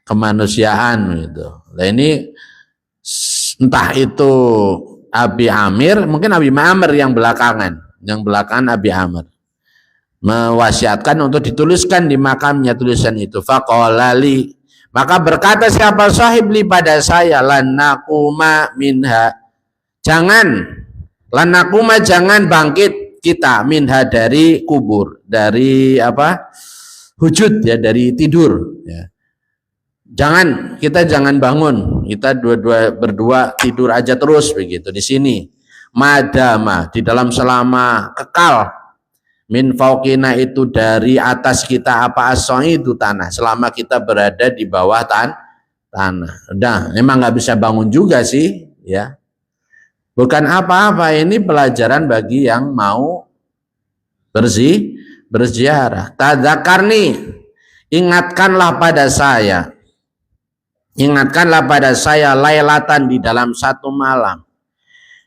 Kemanusiaan, gitu. Nah ini entah itu Abi Amir, mungkin Abi Ma'mar yang belakangan Abi Amr mewasiatkan untuk dituliskan di makamnya tulisan itu. Faqala li, maka berkata siapa sahib li pada saya, lanakuma minha, jangan bangkit kita minha dari kubur, dari hujud ya, dari tidur ya. Kita jangan bangun, kita berdua tidur aja terus begitu di sini. Madama, di dalam selama kekal, min fauqina itu dari atas kita itu tanah, selama kita berada di bawah tanah. Udah, emang nggak bisa bangun juga sih ya. Bukan apa-apa, ini pelajaran bagi yang mau berziarah. Tadzakarni, ingatkanlah pada saya lailatan di dalam satu malam,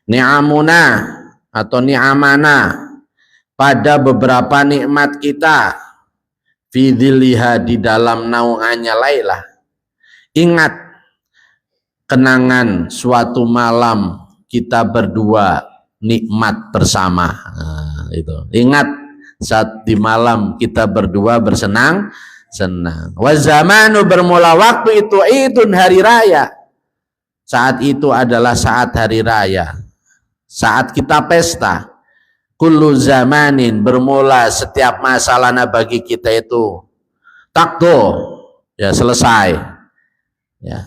ni'amuna atau ni'amana, pada beberapa nikmat kita, fi dzilliha, di dalam naungannya Lailah. Ingat kenangan suatu malam kita berdua nikmat bersama. Nah, itu. Ingat saat di malam kita berdua bersenang-senang. Wa zamanu, bermula waktu itu, idun, hari raya. Saat itu adalah saat hari raya, saat kita pesta. Kullu zamanin, bermula setiap masa lana bagi kita itu takdo, ya selesai ya.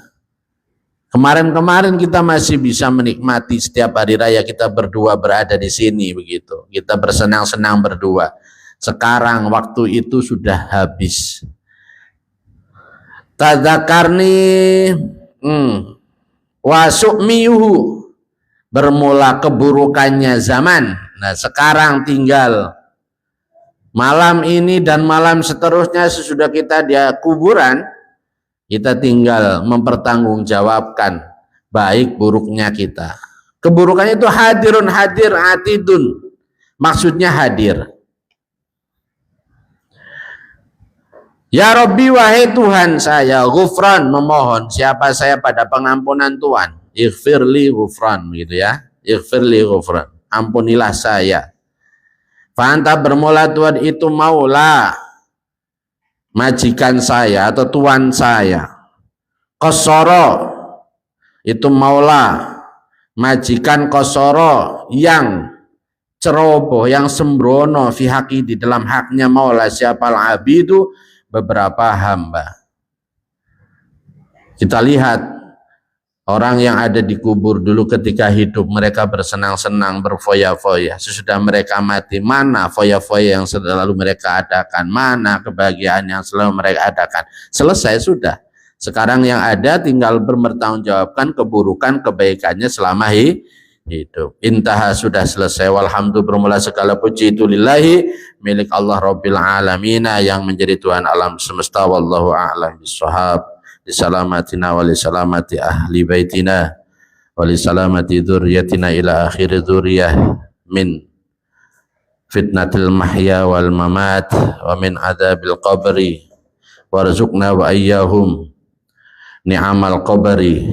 Kemarin kita masih bisa menikmati setiap hari raya kita berdua berada di sini begitu. Kita bersenang-senang berdua. Sekarang waktu itu sudah habis. Tadzakarni wa su'miyuhu, bermula keburukannya zaman. Nah, sekarang tinggal malam ini dan malam seterusnya sesudah kita di kuburan, kita tinggal mempertanggungjawabkan baik buruknya kita. Keburukannya itu hadirun, hadir, atidun, maksudnya hadir. Ya Rabbi, wahai Tuhan saya, ghufran, memohon siapa saya pada pengampunan Tuhan. Ighfirli ghufran, gitu ya. Ighfirli ghufran, ampunilah saya. Fa'anta, bermula Tuhan itu maula, majikan saya atau tuan saya. Qasara, itu maula, majikan Qasara yang ceroboh, yang sembrono, fi haqi, di dalam haknya maula siapa al-abidu, beberapa hamba. Kita lihat orang yang ada di kubur dulu ketika hidup, mereka bersenang-senang, berfoya-foya. Sesudah mereka mati, mana foya-foya yang selalu mereka adakan, mana kebahagiaan yang selalu mereka adakan. Selesai sudah. Sekarang yang ada tinggal bertanggungjawabkan keburukan kebaikannya selama hidup. Intaha, sudah selesai. Walhamdulillah, bermula segala puji itu lillahi, milik Allah Rabbil Alamina, yang menjadi Tuhan alam semesta. Wallahu a'lam bishawab. Lisalamatina wa lisalamati ahli baitina wa lisalamati dzurriyyatina ila akhir dzurriyyah min fitnatil mahya wal mamat wa min adzabil qabri warzuqna wa iyyahum ni'amal qabri.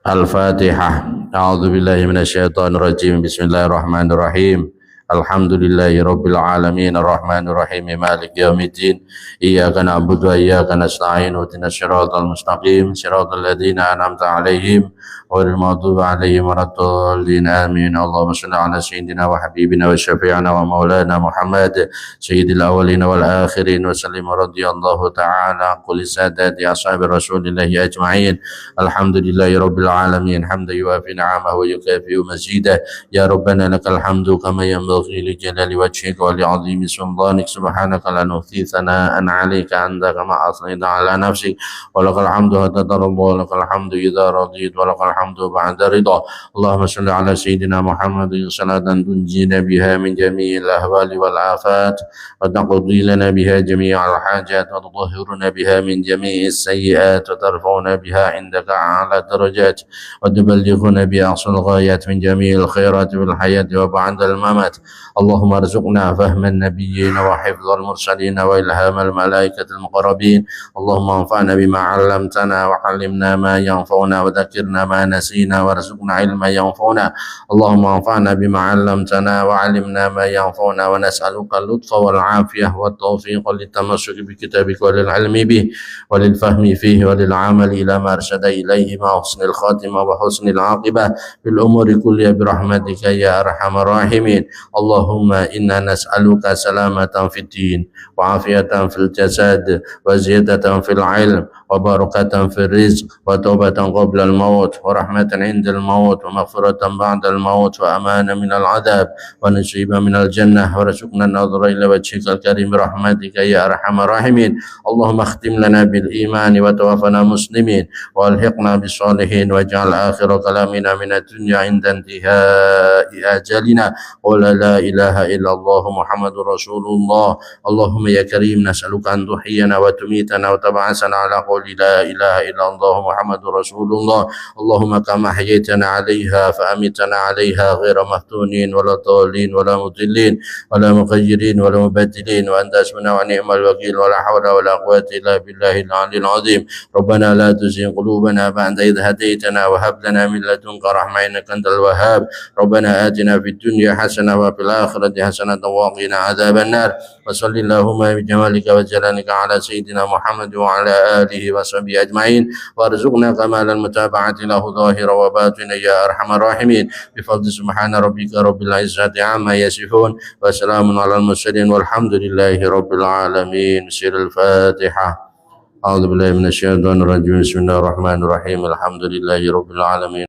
Al-Fatihah. A'udzu billahi minasyaitonir rajim. Bismillahirrahmanirrahim. Alhamdulillahi rabbil alamin, arrahmanir rahim, maliki yaumiddin. Iyyaka na'budu wa iyyaka nasta'in. Ihdinas siratal mustaqim, siratal ladzina an'amta 'alaihim ghairil maghdubi 'alaihim waladdallin. Amin. Allahumma shalli 'ala sayyidina wa habibina wa syafi'ina wa maulana Muhammad sayyidil awwalin wal akhirin wa sallim radhiyallahu ta'ala kulli sadati ashabi rasulillahi ajma'in. Alhamdulillahi rabbil alamin, hamdan yuwafi ni'amahu wa yukafi'u mazidah. Ya rabbana lakal hamdu kama yanbaghi لجلال وجهك ولعظيم سلطانك. سبحانك لا نحصي ثناء عليك أنت كما أثنيت على نفسك. ولك الحمد حتى ترضى ولك الحمد إذا رضيت ولك الحمد بعد رضا. اللهم صل على سيدنا محمد صلاة تنجينا بها من جميع الأهوال والآفات وتقضي لنا بها جميع الحاجات وتطهرنا بها من جميع السيئات وترفعنا بها عندك أعلى الدرجات وتبلغنا بها أقصى الغايات من جميع الخيرات في الحياة وبعد الممات. اللهم ارزقنا فهم النبيين وحفظ المرسلين وإلهام الملائكة المقربين. اللهم انفعنا بما علمتنا وعلمنا ما ينفعنا وذكرنا ما نسينا وارزقنا علما ينفعنا. اللهم انفعنا بما علمتنا وعلمنا ما ينفعنا ونسألك اللطف والعافية والتوفيق للتمسك بكتابك وللعلم به وللفهم فيه وللعمل إلى ما أرشد إليه مع حسن الخاتمة وحسن العاقبة في الأمور كلها برحمتك يا أرحم الراحمين. اللهم إنا نسألك سلامة في الدين وعافية في الجسد وزيادة في العلم وبركة في الرزق وتوبة قبل الموت ورحمة عند الموت ومغفرة بعد الموت وأمان من العذاب ونصيب من الجنة ورزقنا النظر إلى وجهك الكريم برحمتك يا أرحم الراحمين. اللهم اختم لنا بالإيمان وتوفنا مسلمين والحقنا بالصالحين واجعل آخر كلامنا من الدنيا عند انتهاء أجلنا قل لا إله إلا الله محمد رسول الله. اللهم يا كريم نسألك أن تحيينا وتميتنا وتبعثنا على قول لا إله إلا الله محمد رسول الله. اللهم كما حييتنا عليها فأمتنا عليها غير مفتونين ولا ضالين ولا مضلين ولا مغيرين ولا مبدلين وأنت حسبنا ونعم الوكيل ولا حول ولا قوة إلا بالله العلي العظيم. ربنا لا تزغ قلوبنا بعد إذ هديتنا وهب لنا من لدنك رحمة إنك أنت الوهاب. ربنا آتنا في الدنيا حسنة وفي الآخرة حسنة وقنا عذاب النار. وصل اللهم بجمالك وجلالك على سيدنا محمد وعلى آله وصحبه أجمعين وارزقنا كمال المتابعة له ظاهرا وباطنا يا أرحم الراحمين بفضل سبحان ربك رب العزة عما يصفون وسلام على المرسلين والحمد لله رب العالمين. سر الفاتحة. أعوذ بالله من الشيطان الرجيم. بسم الله الرحمن الرحيم. الحمد لله رب العالمين.